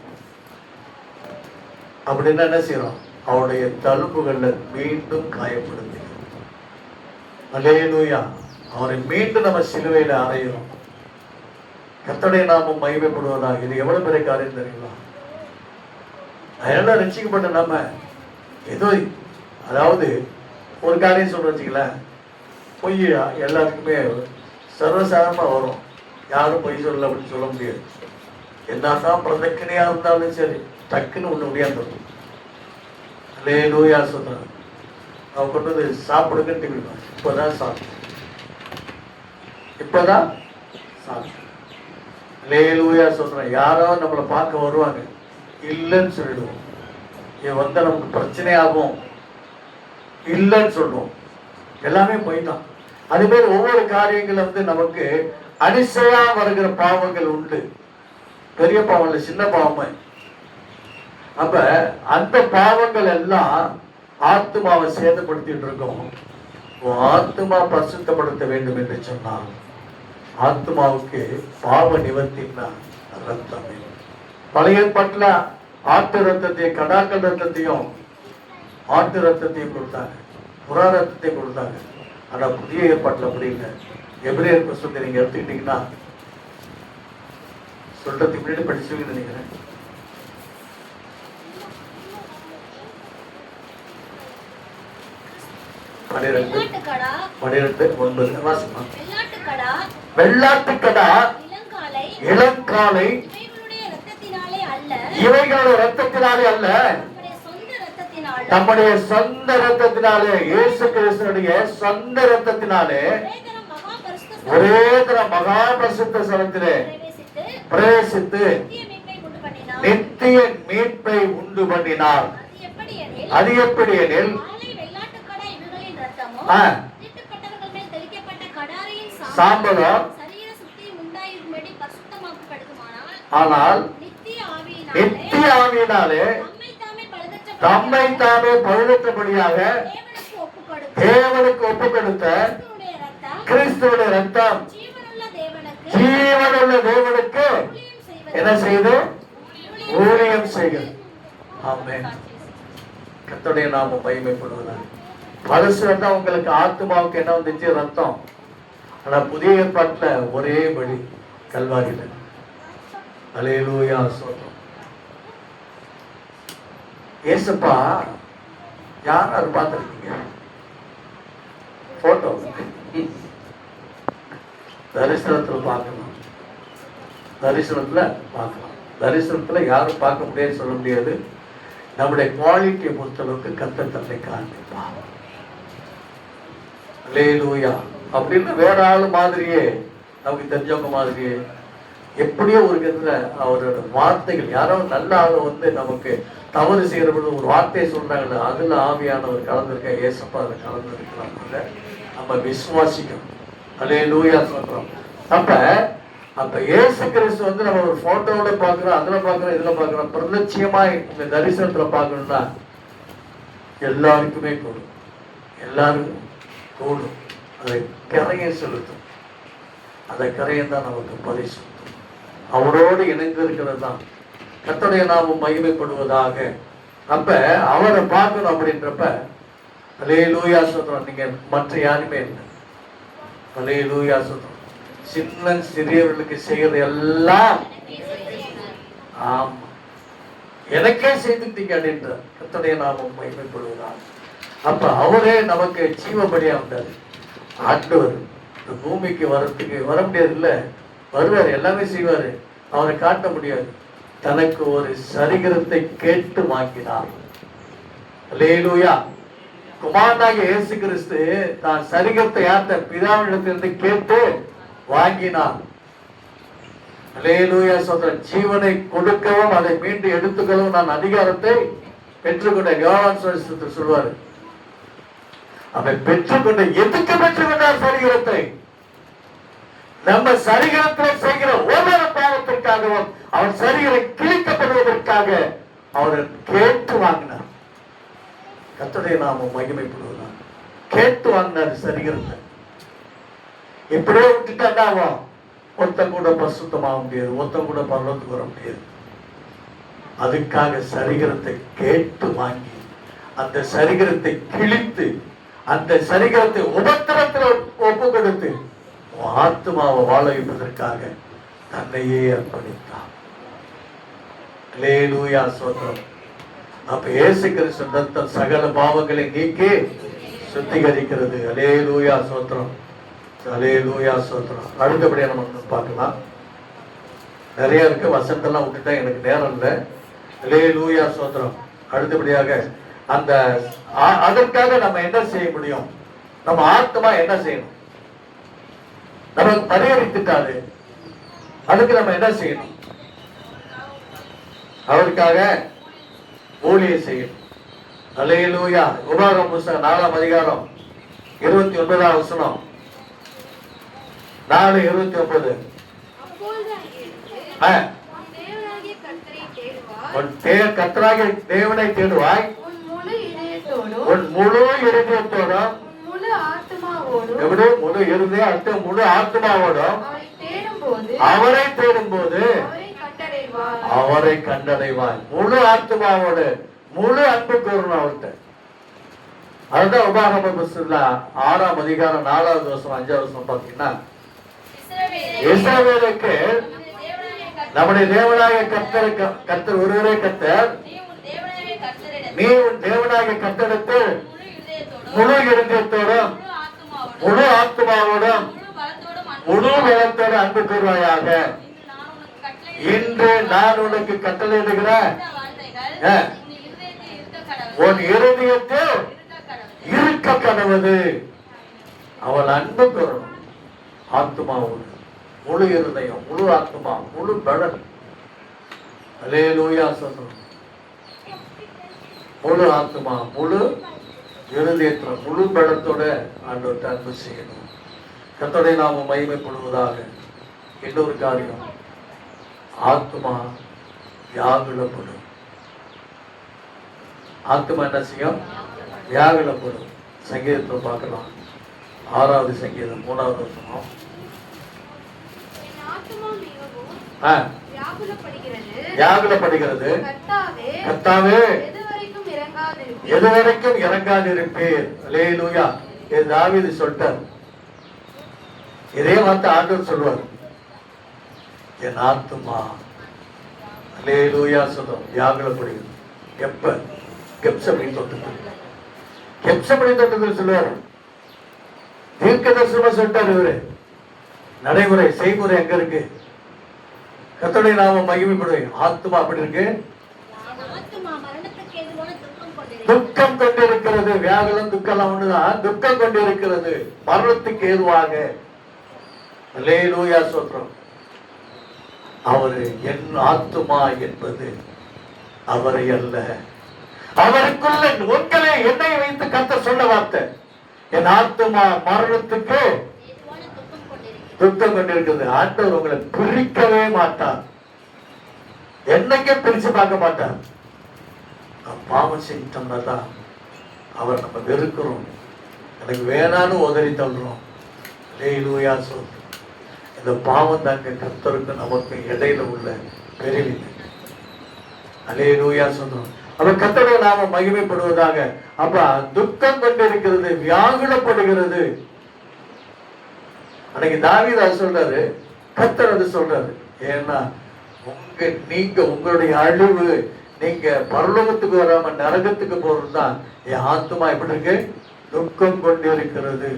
அப்படின்னா என்ன செய்யறோம்? அவருடைய தழும்புகள்ல மீண்டும் காயப்படுது. அல்லேலூயா. அவரை மீண்டும் நம்ம சிலுவையில அறையிறோம். கர்த்தருடைய நாமம் மகிமைப்படுவதாக. இது எவ்வளவு பெரிய காரியம் தெரியுங்களா? அதனால ரட்சிக்கப்பட்ட நம்ம ஏதோ, அதாவது ஒரு காரியம் சொல்ற வச்சுங்களேன், பொய் எல்லாருக்குமே சர்வசாதாரணமா வரும். யாரும் பொய் சொல்லல அப்படின்னு சொல்ல முடியாது. என்னதான் பிரதக்கனையா இருந்தாலும் சரி, டக்குன்னு ஒண்ணு முடியாந்துடும். அல்லேலூயா சொல்றாங்க. அவன் கொண்டு வந்து சாப்பிடுங்கன்னு தெரிவிப்பான். இப்பதான் சாப்பிடும், இப்பதான் சாப்பிடும். அல்லேலூயா சொல்றேன். யாரோ நம்மளை பார்க்க வருவாங்க, இல்லைன்னு சொல்லிடுவோம். இது வந்து நமக்கு பிரச்சனையாகும், இல்லைன்னு சொல்லுவோம். எல்லாமே போய்தான். அதே மாதிரி ஒவ்வொரு காரியங்கள் வந்து நமக்கு அடிசையா வருகிற பாவங்கள் உண்டு. பெரிய பாவம் இல்லை, சின்ன பாவமே. அப்ப அந்த பாவங்கள் எல்லாம் ஆத்மாவை சேதப்படுத்திட்டு இருக்கோம். ஆத்மா பரிசுத்தப்படுத்த வேண்டும் என்று சொன்னால் ஆத்மாவுக்கு பாவ நிவர்த்தின்னா ரத்தம். பழைய ஏற்பாட்டுல ஆட்டு ரத்தத்தையும் கடாக்கள் ரத்தத்தையும் ஆட்டு ரத்தத்தையும் கொடுத்தாங்க, புறா ரத்தத்தையும் கொடுத்தாங்க. ஆனா புதிய ஏற்பாட்டுல அப்படி இல்லை. எபிரேயர் புத்தகத்தை நீங்க எடுத்துக்கிட்டீங்கன்னா, சொல்றதுக்கு முன்னாடி படிச்சுன்னு நினைக்கிறேன். வெள்ளாட்டுக்கடா, இளங்காலை இவைகளோட ரத்தத்தினாலே அல்ல, நம்முடைய சொந்த ரத்தத்தினாலே, இயேசு கிறிஸ்துவினுடைய சொந்த ரத்தத்தினாலே ஒரே தரம் மகா பரிசுத்த ஸ்தலத்திலே பிரவேசித்து நித்திய மீட்பை உண்டு பண்ணினார். அது எப்படி எனில், சாம்பலம் ஆனால் நித்திய ஆவியினாலே தம்மை தாமே பழுதற்றபடியாக தேவனுக்கு ஒப்பு கொடுத்த கிறிஸ்துவுடைய ரத்தம் ஜீவனுள்ள தேவனுக்கு என்ன செய்து ஊழியம் செய்கிறது. ஆமென். கர்த்தருடைய நாமம் மகிமைப்படுவதாக. பரிசு தான் உங்களுக்கு ஆத்மாவுக்கு என்ன வந்துச்சு? ரத்தம். ஆனா புதிய ஏற்பாட்டுல ஒரே பலி கல்வாரியில. அல்லேலூயா சொல்றோம். ஏசப்பா யார் பார்த்திருக்கீங்க? போட்டோ தரிசனத்துல பார்க்கலாம், தரிசனத்துல பார்க்கலாம். தரிசனத்துல யாரும் பார்க்க முடியாது, சொல்ல முடியாது. நம்முடைய குவாலிட்டியை பொறுத்தளவுக்கு கர்த்தர் தன்னை காண்பிப்பா. அல்லேலூயா. அப்படின்னு வேற ஆளு மாதிரியே, நமக்கு தெரிஞ்சவங்க மாதிரியே, எப்படியோ ஒரு விதத்துல அவரோட வார்த்தைகள், யாரோ நல்ல ஆளு வந்து நமக்கு தவறு செய்யற பொழுது ஒரு வார்த்தையை சொல்றாங்கல்ல, அதுல ஆவியானவர் கலந்துருக்க, ஏசப்பா அதுல கலந்துருக்கிறாங்க. நம்ம விசுவாசிக்கணும். அல்லேலூயா சொல்றோம். அப்ப இயேசு கிறிஸ்து வந்து நம்ம ஒரு போட்டோல பாக்குறோம், அதுல பாக்குறோம், இதுல பாக்குறோம். பிரத்யட்சமா இந்த தரிசனத்துல பாக்கணும்னா எல்லாருக்குமே கூடும், எல்லாருக்கும் கூடும். அதை கரையை செலுத்தும். அந்த கரையை தான் நமக்கு பரிசு. அவரோடு இணைந்து இருக்கிறது தான். கர்த்தருடைய நாமம் மகிமைப்படுவதாக. அப்ப அவரை பார்க்கணும் அப்படின்றப்ப அல்லேலூயா சொல்றோம். நீங்க மற்ற யாருமே இல்லை. அல்லேலூயா சொல்றோம். சின்ன சிறியவர்களுக்கு செய்யறது எல்லாம், ஆமா, எனக்கே செய்துட்டீங்க அப்படின்ற கர்த்தருடைய நாமம் மகிமைப்படுவதாக. அப்ப அவரே நமக்கு ஜீவபடியா வந்தார். ஆண்டவர் இந்த பூமிக்கு வரத்துக்கு வர முடியாது, இல்ல வருவார், எல்லாமே செய்வாரு, அவரை காட்ட முடியாது. தனக்கு ஒரு சரீரத்தை கேட்டு வாங்கினார். அல்லேலூயா. குமாரனாகிய இயேசு கிறிஸ்து தான் சரீரத்தை யார்த்த பிதாவிடத்திலிருந்து கேட்டு வாங்கினார். அல்லேலூயா. சோதரன் ஜீவனை கொடுக்கவும் அதை மீண்டும் எடுத்துக்கவும் நான் அதிகாரத்தை பெற்றுக்கொண்டேன். யோவான் சுவிசேஷத்தில் சொல்வாரு, அவன் பெற்றுக்கொண்ட எதுக்கு பெற்றுக்கொண்டார்? சரீரத்தை. நம்ம சரீரத்தில் செய்கிற ஒவ்வொரு பாவத்திற்காகவும் அவன் சரீரம் கிழிக்கப்படுவதற்காக அவர் கேட்டு வாங்கினார். கர்த்தருடைய நாமம் மகிமைப்படுவதாக. கேட்டு வாங்கினார் சரீரத்தை. இப்படியே விட்டுட்டாண்டாவோ ஒருத்தன் கூட பரிசுத்தமாக முடியாது, ஒருத்தன் கூட பரலோகத்துக்கு வர முடியாது. அதுக்காக சரீரத்தை கேட்டு வாங்கி அந்த சரீரத்தை கிழித்து அந்த சரீரத்தை உபத்திரத்தில் ஒப்பு கொடுத்து ஆத்மாவை வாழ வைப்பதற்காக தன்னையே அர்ப்பணித்தார். அல்லேலூயா. சோத்திரம். அப்ப இயேசு கிறிஸ்து ரத்தம் சகல பாவங்களை நீக்கி சுத்திகரிக்கிறது. அல்லேலூயா. சோத்திரம். அல்லேலூயா. சோத்திரம். அடுத்தபடியா நம்ம பார்க்கலாம். நிறைய இருக்கு, வசனத்தெல்லாம் விட்டுட்டா எனக்கு நேரம் இல்லை. அல்லேலூயா. சோத்திரம். அடுத்தபடியாக அந்த அதற்காக நம்ம என்ன செய்ய முடியும்? நம்ம ஆத்மா என்ன செய்யணும்? நமக்கு பரிகரித்துட்டாரு, அதுக்கு நம்ம என்ன செய்யணும்? அவருக்காக ஊழியம் செய்யணும். அல்லேலூயா. உபாகமம் புத்தகம் 4ஆம் அதிகாரம் 29ஆம் வசனம். 4:29. கர்த்தராகிய தேவனை தேடுவாய், உன் முழு இருதயத்தோடும், முழு ஆத்மாவோடும், எப்படி முழு இருதயம் முழு ஆத்மாவோடும் அவரை தேடும்போது அவரை கண்டடைவாய். முழு ஆத்மாவோடு முழு அன்பு கூறணும் அவர்கிட்ட. அதுதான் உபாகம புத்தகத்துல 6ஆம் அதிகாரம் 4வது வசனம் 5வது வசனம் பார்த்தீங்கன்னா, இஸ்ரவேலுக்கு நம்முடைய தேவனாகிய கர்த்தர் ஒருவரே கர்த்தர், நீ உன் தேவனாகிய கர்த்தரிடத்தில் முழு இருதயத்தோடும் முழு ஆத்மாவோடும் முழு பலத்தோடு அன்பு கூறுவாயாக. இன்று நான் உனக்கு கட்டளையிடுகிற உன் இருதயத்தில் இருக்க கடவுது. அவள் அன்பு கூறணும். ஆத்மாவோடு முழு இருதயம் முழு ஆத்மா முழு பலன். அல்லேலூயா. சொல்றோம். முழு ஆத்மா முழு இருதயத்துல முழு பலத்தோட ஆண்டவர்கிட்ட அன்பு செய்யணும். கர்த்தருடைய நாமம் மகிமைப்படுவதாக. இன்னொரு காரியம், ஆத்மா வியாகுலப்படும். ஆத்மா என்ன செய்யும்? வியாகுலப்படும். சங்கீதத்தில் பார்க்கலாம். 6வது சங்கீதம் 3வது வசனம். வியாகுலப்படுகிறது. கர்த்தாவே எதுவரைக்கும் இறங்காதிருப்பீர். அல்லேலூயா. இது தாவீது சொல்லிட்டார். இதே வார்த்தை ஆண்டவர் சொல்வார். என் ஆத்துமா அல்லேலூயா சொல்றோம் வியாகுலப்படுகிறது. எப்ப? கெப்சமனி தோட்டத்தில். கெப்சமனி தோட்டத்தில் சொல்லுவார். தீர்க்க தரிசனமா சொல்லிட்டார் இவரு. நடைமுறை செய்முறை எங்க இருக்கு? கர்த்தருடைய நாமம் மகிமைப்படுவது. ஆத்மா அப்படி இருக்கு, துக்கம் கொண்டிருக்கிறது. வியாகுலம் துக்கம் ஒண்ணுதான். துக்கம் கொண்டிருக்கிறது, மரணத்துக்கு ஏதுவாக. அல்லேலூயா சொல்றோம். அவரு என் ஆத்துமா என்பது அவரை அல்ல, அவருக்குள்ள உங்களை என்னை வைத்து கர்த்தர் சொன்ன வார்த்தை. என் ஆத்துமா மரணத்துக்கு துக்கம் கொண்டிருக்கிறது. ஆண்டவர் உங்களை பிரிக்கவே மாட்டார். என்னைக்கே பிரிச்சு பார்க்க மாட்டார். பாவம் செஞ்சோம்னா தான் அவர் நம்ம வெறுக்கிறோம், எனக்கு வேணான்னு உதறி தள்ளுறோம். அல்லேலூயா சொல். இந்த பாவம் தாங்க கர்த்தருக்கு நமக்கு இடையில உள்ள பெருமை. அல்லேலூயா சொல்றோம். அப்ப கர்த்தருடைய நாமம் மகிமைப்படுவதாக. அப்ப துக்கம் கொண்டிருக்கிறது, வியாகுலப்படுகிறது. அன்னைக்கு தாவீது அது சொல்றாரு, கர்த்தர் அது சொல்றாரு. ஏன்னா நீங்க உங்களுடைய அழிவு நீங்க பரலோகத்துக்கு வராம நரகத்துக்கு போறதுதான் என் ஆத்மா எப்படி இருக்கு? துக்கம் கொண்டிருக்கிறது.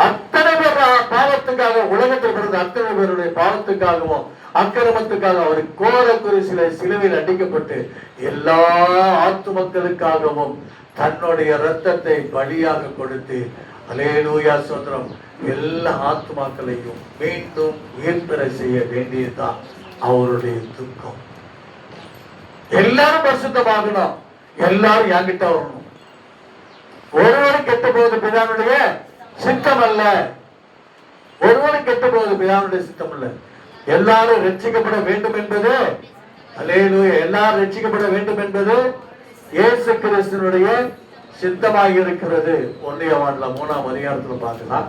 அத்தனை பேர் பாவத்துக்காக உலகத்தில் பிறந்த அத்தனை பேருடைய பாவத்துக்காகவும் அக்கிரமத்துக்காக அவர் கோர குருசில சிலுவையில் அடிக்கப்பட்டு எல்லா ஆத்துமக்களுக்காகவும் தன்னுடைய இரத்தத்தை பலியாக கொடுத்து, அல்லேலூயா ஸ்தோத்திரம், எல்லா ஆத்மாக்களையும் மீண்டும் உயிர் பெற செய்ய வேண்டியதுதான் அவருடைய துக்கம். எல்லாரும் பரிசுத்தமாகணும், எல்லாரும் என்கிட்ட வரணும். ஒருவரும் கெட்ட போது பிதாவுடைய சித்தம் அல்ல. ஒருவரும் கெட்ட போது பிதாவுடைய சித்தம் அல்ல. எல்லாரும் ரட்சிக்கப்பட வேண்டும் என்பது, அல்லேலூயா, எல்லாரும் ரட்சிக்கப்பட வேண்டும் என்பது இயேசு கிறிஸ்துவினுடைய சித்தமாக இருக்கிறது. 1 யோவான்ல 3ஆம் அதிகாரத்துல பார்க்கலாம்.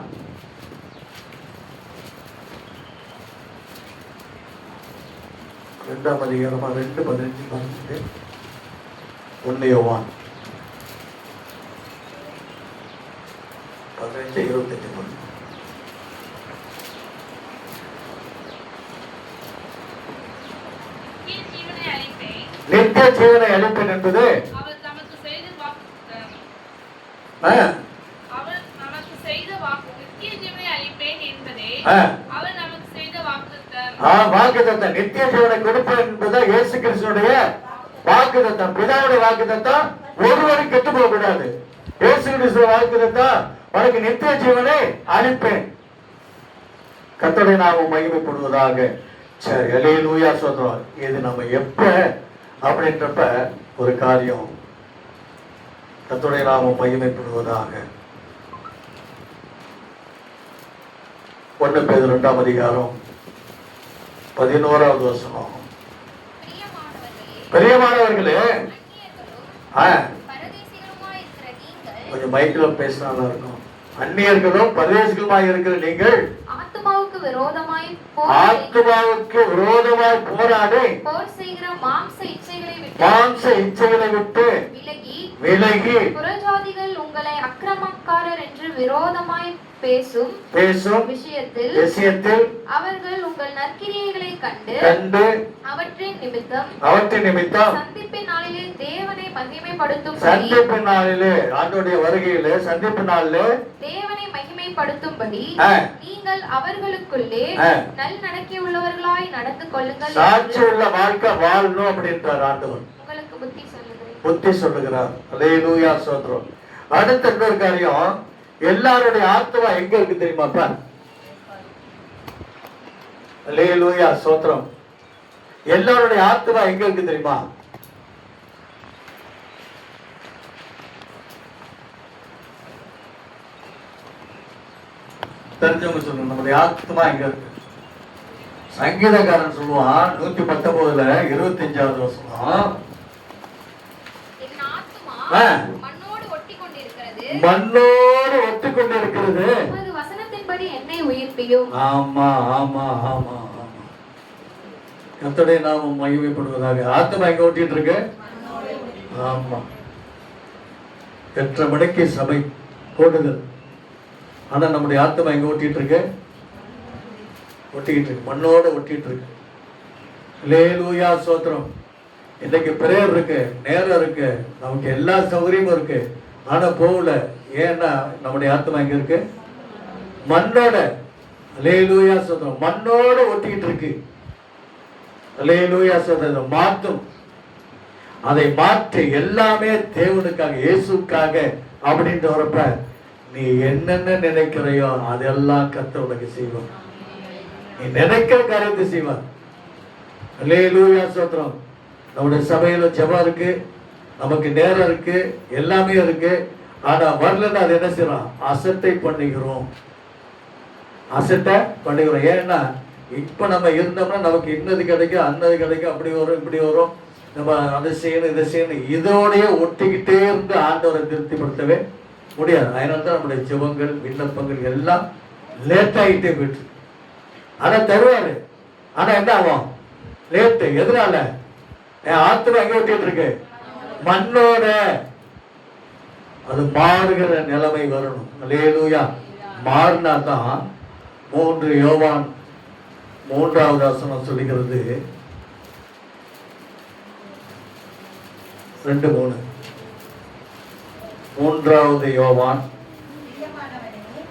2ஆம் அதிகாரமா 2:15 பார்த்துட்டு 1 யோவான் 15:25. நித்திய ஜீவனை அளிப்பேன் என்பது அவர் நமக்கு செய்த வாக்குத்தத்தம். அவர் நமக்கு செய்த நித்திய ஜீவனை அளிப்பேன் என்பதே அவர் நமக்கு செய்த வாக்குத்தத்தம். வாக்குத்தத்தம், நித்திய ஜீவனை கொடுப்பேன் என்பது இயேசு கிறிஸ்துவினுடைய வாக்குத்தத்தம். பிதாவுடைய வாக்குத்தத்தம் ஒருவரும் கெட்டு போக கூடாது. இயேசு கிறிஸ்துவ வாக்குத்தத்தம், உனக்கு நித்திய ஜீவனை அளிப்பேன். கர்த்தருடைய நாமம் மகிமைப்படுவதாக. சரி, அல்லேலூயா சொல்றோம். இது நம்ம எப்ப அப்படின்றப்ப ஒரு காரியம், கர்த்தருடைய நாமம் மகிமைப்படுவதாக. 1 பேதுரு 2ஆம் அதிகாரம் 11வது வசனம். பிரியமானவர்களே, கொஞ்சம் மைக்ல பேசினா இருக்கும். அந்நியர்களும் பரதேசிகளுமாய் இருக்கிற நீங்கள் ஆத்துமாவுக்கு விரோதமாய் போராடி போர் செய்கிற மாம்ச இச்சைகளை விட்டு விலகி புறஜாதிகள் உங்களை அக்கிரமக்காரர் என்று விரோதமாய் பேசும் விஷயத்தில் அவர்கள் உங்கள் நற்கிரியைகளை கண்டு அவற்றின் நிமித்தம் சந்திப்பின் நாளிலே தேவனை மகிமைப்படுத்தும்படி ஆண்டவருடைய வருகையிலே சந்திப்பு நாளிலே தேவனை மகிமைப்படுத்தும்படி நீங்கள் அவர்களுக்குள்ளே நல் நடக்கை உள்ளவர்களாய் நடந்து கொள்ளுங்கள். சாட்சி உள்ள வாழ்க்கை வாழணும் அப்படின்றார் ஆண்டவர். உங்களுக்கு புத்தி சொல்லுகிறார். அல்லேலூயா ஸ்தோத்திரம். அடுத்த இன்னொரு காரியம், எல்லாருடைய ஆத்மா எங்க இருக்கு தெரியுமாப்பா? அல்லேலூயா ஸ்தோத்திரம். எல்லாருடைய ஆத்மா எங்க இருக்கு தெரியுமா? தெரிஞ்சவங்க சொல்லுங்க, நம்முடைய ஆத்மா எங்க இருக்கு? சங்கீதக்காரன் சொல்லுவான் 119ல 25வது வசனம், மண்ணோடு ஒட்டி கொண்டிருக்கிறது வசனத்தின்படி என்னை உயிர்ப்பியும். ஆமா ஆமா ஆமா ஆமா. கர்த்தருடைய நாமம் மகிமைப்படுவதாக. ஆத்மா எங்க ஒட்டிட்டு இருக்கு? ஆமா. 8:30 மணிக்கு சபை போடுதல். ஆனா நம்முடைய ஆத்மா எங்க ஒட்டிட்டு இருக்கு? ஒட்டிக்கிட்டு இருக்கு, மண்ணோட ஒட்டிட்டு இருக்கு. அல்லேலூயா ஸ்தோத்திரம். இன்னைக்கு பிரேயர் இருக்கு, நேரம் இருக்கு, நமக்கு எல்லா சௌகரியமும் இருக்கு, ஆனா போகல. ஏன்னா நம்முடைய ஆத்மா எங்க இருக்கு? மண்ணோட. அல்லேலூயா ஸ்தோத்திரம். மண்ணோட ஒட்டிக்கிட்டு இருக்கு. அல்லேலூயா ஸ்தோத்திரம். மாற்றும், அதை மாற்றி எல்லாமே தேவனுக்காக, இயேசுக்காக அப்படின்ற வரப்ப நீ என்னென்ன நினைக்கிறையோ அதெல்லாம் கர்த்தர் உனக்கு செய்வார். நீ நினைக்கிற காரியத்தை செய்வார். அல்லேலூயா ஸ்தோத்திரம். நம்முடைய சபையில ஜெபம் இருக்கு, நமக்கு நேரம் இருக்கு, எல்லாமே இருக்கு. ஆனா வரலன்னா அது என்ன செய்யறோம்? அசட்டை பண்ணுகிறோம். ஏன்னா இப்ப நம்ம இருந்தோம்னா நமக்கு இன்னது கிடைக்கும், அன்னது கிடைக்கும், அப்படி வரும், இப்படி வரும், நம்ம அதை செய்யணும், இதை செய்யணும், இதோடய ஒட்டிக்கிட்டே இருந்து ஆண்டவரை திருப்திப்படுத்தவே முடியாது. அதனால்தான் நம்முடைய ஜெபங்கள், விண்ணப்பங்கள் எல்லாம் லேட் ஆகிட்டே போயிட்டு. ஆனா தருவாரு. ஆனா என்ன ஆகும்? லேட்டு. எதனால? என் ஆத்மா எங்க ஒட்டிட்டு இருக்கு? மண்ணோட. அது மாறுகிற நிலைமை வரணும். அல்லேலூயா. மாறினா தான் 3 யோவான் 3வது வசனம் சொல்லுகிறது, 2:3. 3வது யோவான்.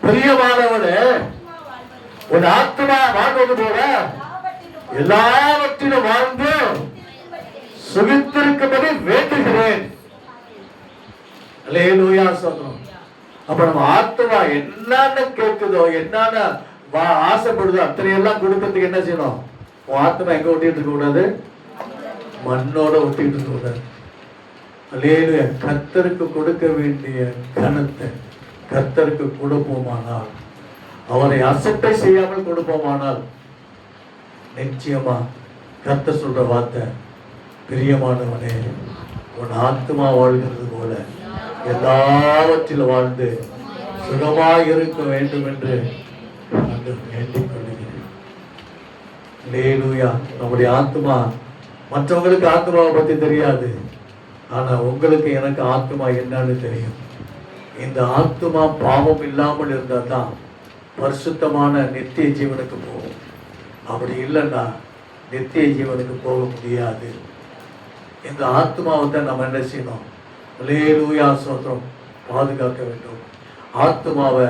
பிரியமானவனே, உன் ஆத்துமா வாழ்வது போல எல்லாவற்றிலும் வாழ்ந்து சுகித்திருக்கும்படி வேண்டுகிறேன். அல்லேலூயா சொல்றோம். அப்ப நம்ம ஆத்துமா என்னன்னு கேட்குதோ, என்னன்னு ஆசைப்படுதோ, அத்தனையெல்லாம் கொடுக்கறதுக்கு என்ன செய்யணும்? உன் ஆத்துமா எங்க ஒட்டிட்டு இருக்க கூடாது? மண்ணோட ஒட்டிட்டு இருக்க கூடாது. அல்லேலூயா. கர்த்தருக்கு கொடுக்க வேண்டிய கனத்தை கர்த்தருக்கு கொடுப்போமானால், அவரை அசட்டை செய்யாமல் கொடுப்போமானால், நிச்சயமா கர்த்தர் சொல்ற வார்த்தை, பிரியமானவனே, உன் ஆத்மா வாழ்கிறது போல எல்லாவற்றிலும் வாழ்ந்து சுகமாய் இருக்க வேண்டும் என்று வேண்டிக் கொள்கிறேன். அல்லேலூயா. நம்முடைய ஆத்மா, மற்றவங்களுக்கு ஆத்மாவை பத்தி தெரியாது, ஆனா உங்களுக்கு எனக்கு ஆத்மா என்னன்னு தெரியும். இந்த ஆத்மா பாவம் இல்லாமல் இருந்தா தான் பரிசுத்தமான நித்திய ஜீவனுக்கு போகும். அப்படி இல்லைன்னா நித்திய ஜீவனுக்கு போக முடியாது. இந்த ஆத்மாவை தான் நம்ம என்ன செய்யணும்? அல்லேலூயா ஸ்தோத்திரம், பாதுகாக்க வேண்டும். ஆத்மாவை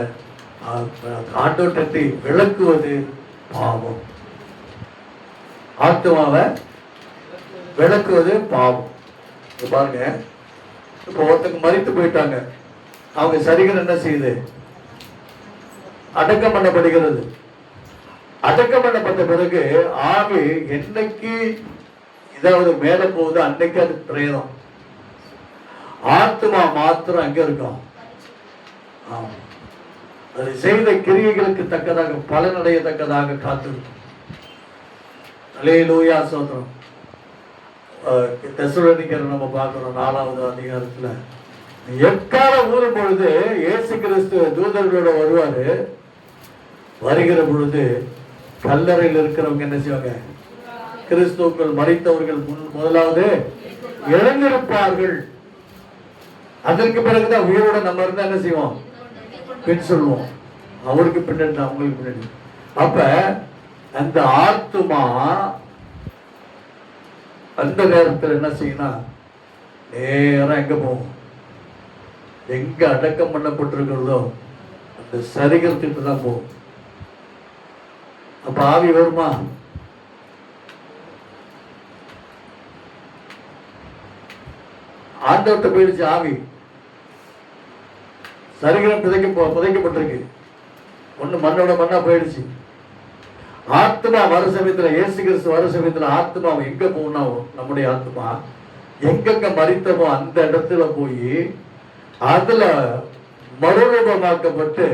ஆண்டவரை விளக்குவது பாவம். ஆத்மாவை விளக்குவது பாவம். பாருங்க, இப்போ ஒருத்தங்க மரித்து போயிட்டாங்க, அவங்க சரீரம் என்ன செய்யுது? அடக்கம் பண்ணப்படுகிறது. அடக்கம் பண்ணப்பட்ட பிறகு ஆவி என்னைக்கு இதாவது மேல போகுது, அன்னைக்கு அது பிரேதம். ஆத்மா மாத்திரம் அங்க இருக்கும். அது செய்த கிரியைகளுக்கு தக்கதாக பலனடையத்தக்கதாக காத்திருக்கும். அல்லேலூயா ஸ்தோத்திரம். தெசலோனிக்கர் நம்ம பார்க்கிறோம் 4வது அதிகாரத்துல, எக்கால ஊரும் பொழுது இயேசு கிறிஸ்து தூதர்களோட வருவாரு. வருகிற பொழுது கல்லறையில் இருக்கிறவங்க என்ன செய்வாங்க? கிறிஸ்துவுக்குள் மரித்தவர்கள் முதலாவது எழுந்திருப்பார்கள். அதற்கு பிறகுதான் உயிரோட நம்ம இருந்தா என்ன செய்வோம்? பின் சொல்லுவோம். அவருக்கு பின்னாடி, அவங்களுக்கு பின்னாடி. அப்ப அந்த ஆத்துமா அந்த நேரத்தில் என்ன செய்யணும்? நேரம் எங்க போகும்? எங்க அடக்கம் பண்ணப்பட்டிருக்கிறதோ அந்த சரீரத்துக்கு தான் போகும். அப்ப ஆவி வருமா? ஆண்டவர்கிட்ட போயிடுச்சு ஆவி. சரீரம் புதைக்கப்பட்டிருக்கு. ஒண்ணு மண்ணோட மண்ணா போயிடுச்சு. ஆத்மா வர சமயத்துல, இயேசு கிறிஸ்து வர சமயத்துல ஆத்மா எங்க போனா, நம்முடைய ஆத்மா எங்கெங்க மரித்தமோ அந்த இடத்துல போய் அதுல மறுரூபமாக்கப்பட்டு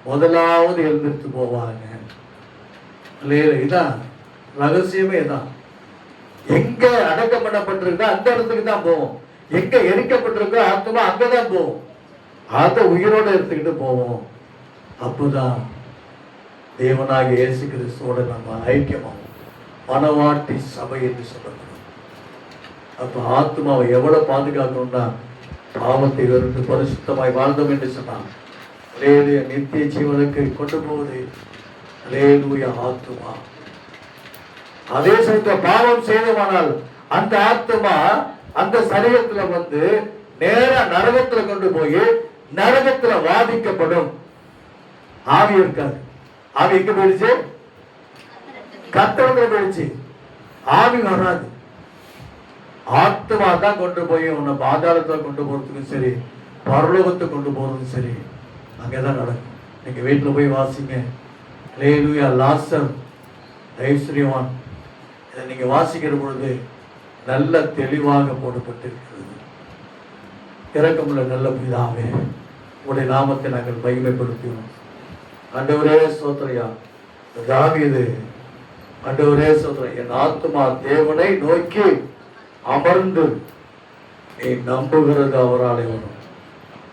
முதலாவது எழுந்திருத்து போவாங்க. இதான் ரகசியமே. தான் எங்க அடக்கம் பண்ணப்பட்டிருக்கோ அந்த இடத்துக்கு தான் போவோம். எங்க எரிக்கப்பட்டிருக்கோ ஆத்மா அங்கதான் போவோம். அதை உயிரோட எடுத்துக்கிட்டு போவோம். அப்போதான் தேவனாக இயேசு கிறிஸ்துவோட நம்ம ஐக்கியமாகும். மனவாட்டி சபை என்று சொல்லப்படும். அப்ப ஆத்மாவை எவ்வளவு பாதுகாக்கணும்னா, பாவத்தை வெறுத்து பரிசுத்தமாய் வாழ்ந்தோம் என்று சொன்னான். அல்லேலூயா. நித்திய ஜீவனுக்கு கொண்டு போவது அல்லேலூயா ஆத்மா. அதே சமயத்துல பாவம் செய்தமானால் அந்த ஆத்மா அந்த சரீரத்துல வந்து நேர நரகத்துல கொண்டு போய் நரகத்துல வாதிக்கப்படும். ஆவி இருக்காது. ஆவி எங்க போயிடுச்சு? கர்த்தரத்துல போயிடுச்சு. ஆவி வராது. ஆத்மா தான் கொண்டு போய் உன்னை பாதாளத்துல கொண்டு போறதுக்கும் சரி, பரலோகத்தை கொண்டு போறதுக்கும் சரி, அங்கதான் நடக்கும். நீங்க வீட்டுல போய் வாசிங்க. அல்லேலூயா. லாசர் ஐஸ்வர்யவான், இதை நீங்க வாசிக்கிற பொழுது நல்ல தெளிவாக போடப்பட்டிருக்கிறது. இரக்கமுள்ள நல்ல பிதாவே, உடைய நாமத்தை நாங்கள் மகிமைப்படுத்தினோம். ஆண்டவரே ஸ்தோத்திரையா. தாவீது, ஆண்டவரே ஸ்தோத்திரம், என் ஆத்மா தேவனை நோக்கி அமர்ந்து, நீ நம்புகிறது அவராலே வரும்.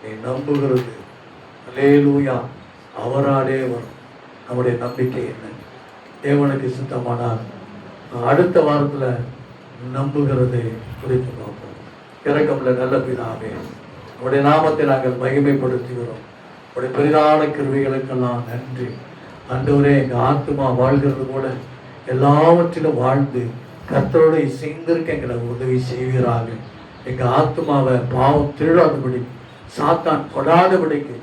நீ நம்புகிறது அல்லேலூயா அவராலே வரும். நம்முடைய நம்பிக்கை என்ன? தேவனுக்கு சித்தமானால் அடுத்த வாரத்துல நம்புகிறது குறித்து பார்ப்போம். இரக்கமுள்ள நல்ல பிதாவே, உடைய நாமத்தை நாங்கள் மகிமைப்படுத்துகிறோம். உடைய பெரிதான கிருபைகளுக்கெல்லாம் நன்றி. ஆண்டவரே, எங்க ஆத்மா வாழ்கிறது போல எல்லாவற்றிலும் வாழ்ந்து கர்த்தரோடு சேர்ந்திருக்க எங்களை உதவி செய்வீராக. எங்க ஆத்மாவை பாவம் திருடாதபடி, சாத்தான் கொடாதபடிக்கு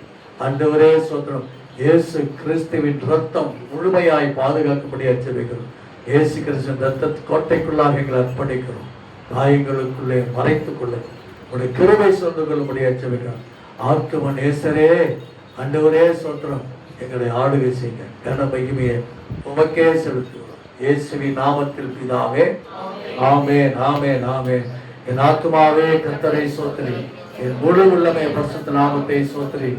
ஆண்டவரே ஸ்தோத்திரம், இயேசு கிறிஸ்துவின் ரத்தம் முழுமையாய் பாதுகாக்கப்படியா ஜெபிக்கிறோம். இயேசு கிறிஸ்துவின் ரத்த கோட்டைக்குள்ளாக எங்களை அர்ப்பணிக்கிறோம். காயங்களுக்குள்ளே மறைத்துக் கொள்ள உடைய கிருபை சொந்து கொள்ளும்படியா ஜெபிக்கிறோம். ஆத்தும நேசரே ஆண்டவரே ஸ்தோத்திரம், எங்களை ஆளுகை செய்ய கன மகிமையை உமக்கே செலுத்துகிறோம். இயேசுவின் நாமத்தில் பிதாவே, ஆமென், ஆமென், ஆமென். என் ஆத்துமாவே கர்த்தரை ஸ்தோத்திரி, என் முழு உள்ளமே பரிசுத்த நாமத்தை ஸ்தோத்திரி.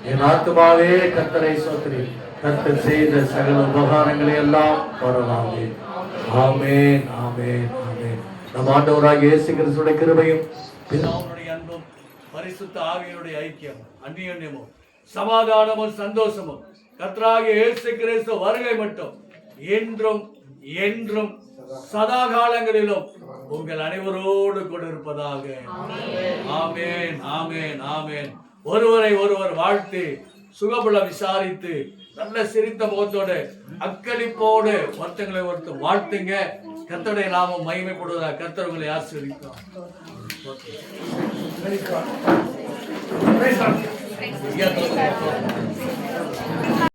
என் ஆத்துமாவே கர்த்தரை ஸ்தோத்திரி, கர்த்தர் செய்த சகல உபகாரங்களை எல்லாம் பரவாதே. ஆமென், ஆமென், ஆமென். நம் ஆண்டவராகிய இயேசு கிறிஸ்துவின் கிருபையும் பிதாவுடைய அன்பும் பரிசுத்த ஆவியினுடைய ஐக்கியம் அந்நியோன்யமும் சமாதானமும் சந்தோஷமும் கர்த்தராகிய இயேசு கிறிஸ்து வருகை மட்டும் என்றும் என்றும் சதா காலங்களிலும் உங்கள் அனைவரோடு கூட இருப்பதாக. ஆமென், ஆமென், ஆமென். ஒருவரை ஒருவர் வாழ்த்து சுகபுல விசாரித்து நல்ல சிரித்த முகத்தோடு அக்களிப்போடு ஒருத்தங்களை ஒருத்தர் வாழ்த்துங்க. கர்த்தருடைய நாமம் மகிமைப்படுவதாக. கர்த்தர் உங்களை ஆசீர்வதிப்பார்.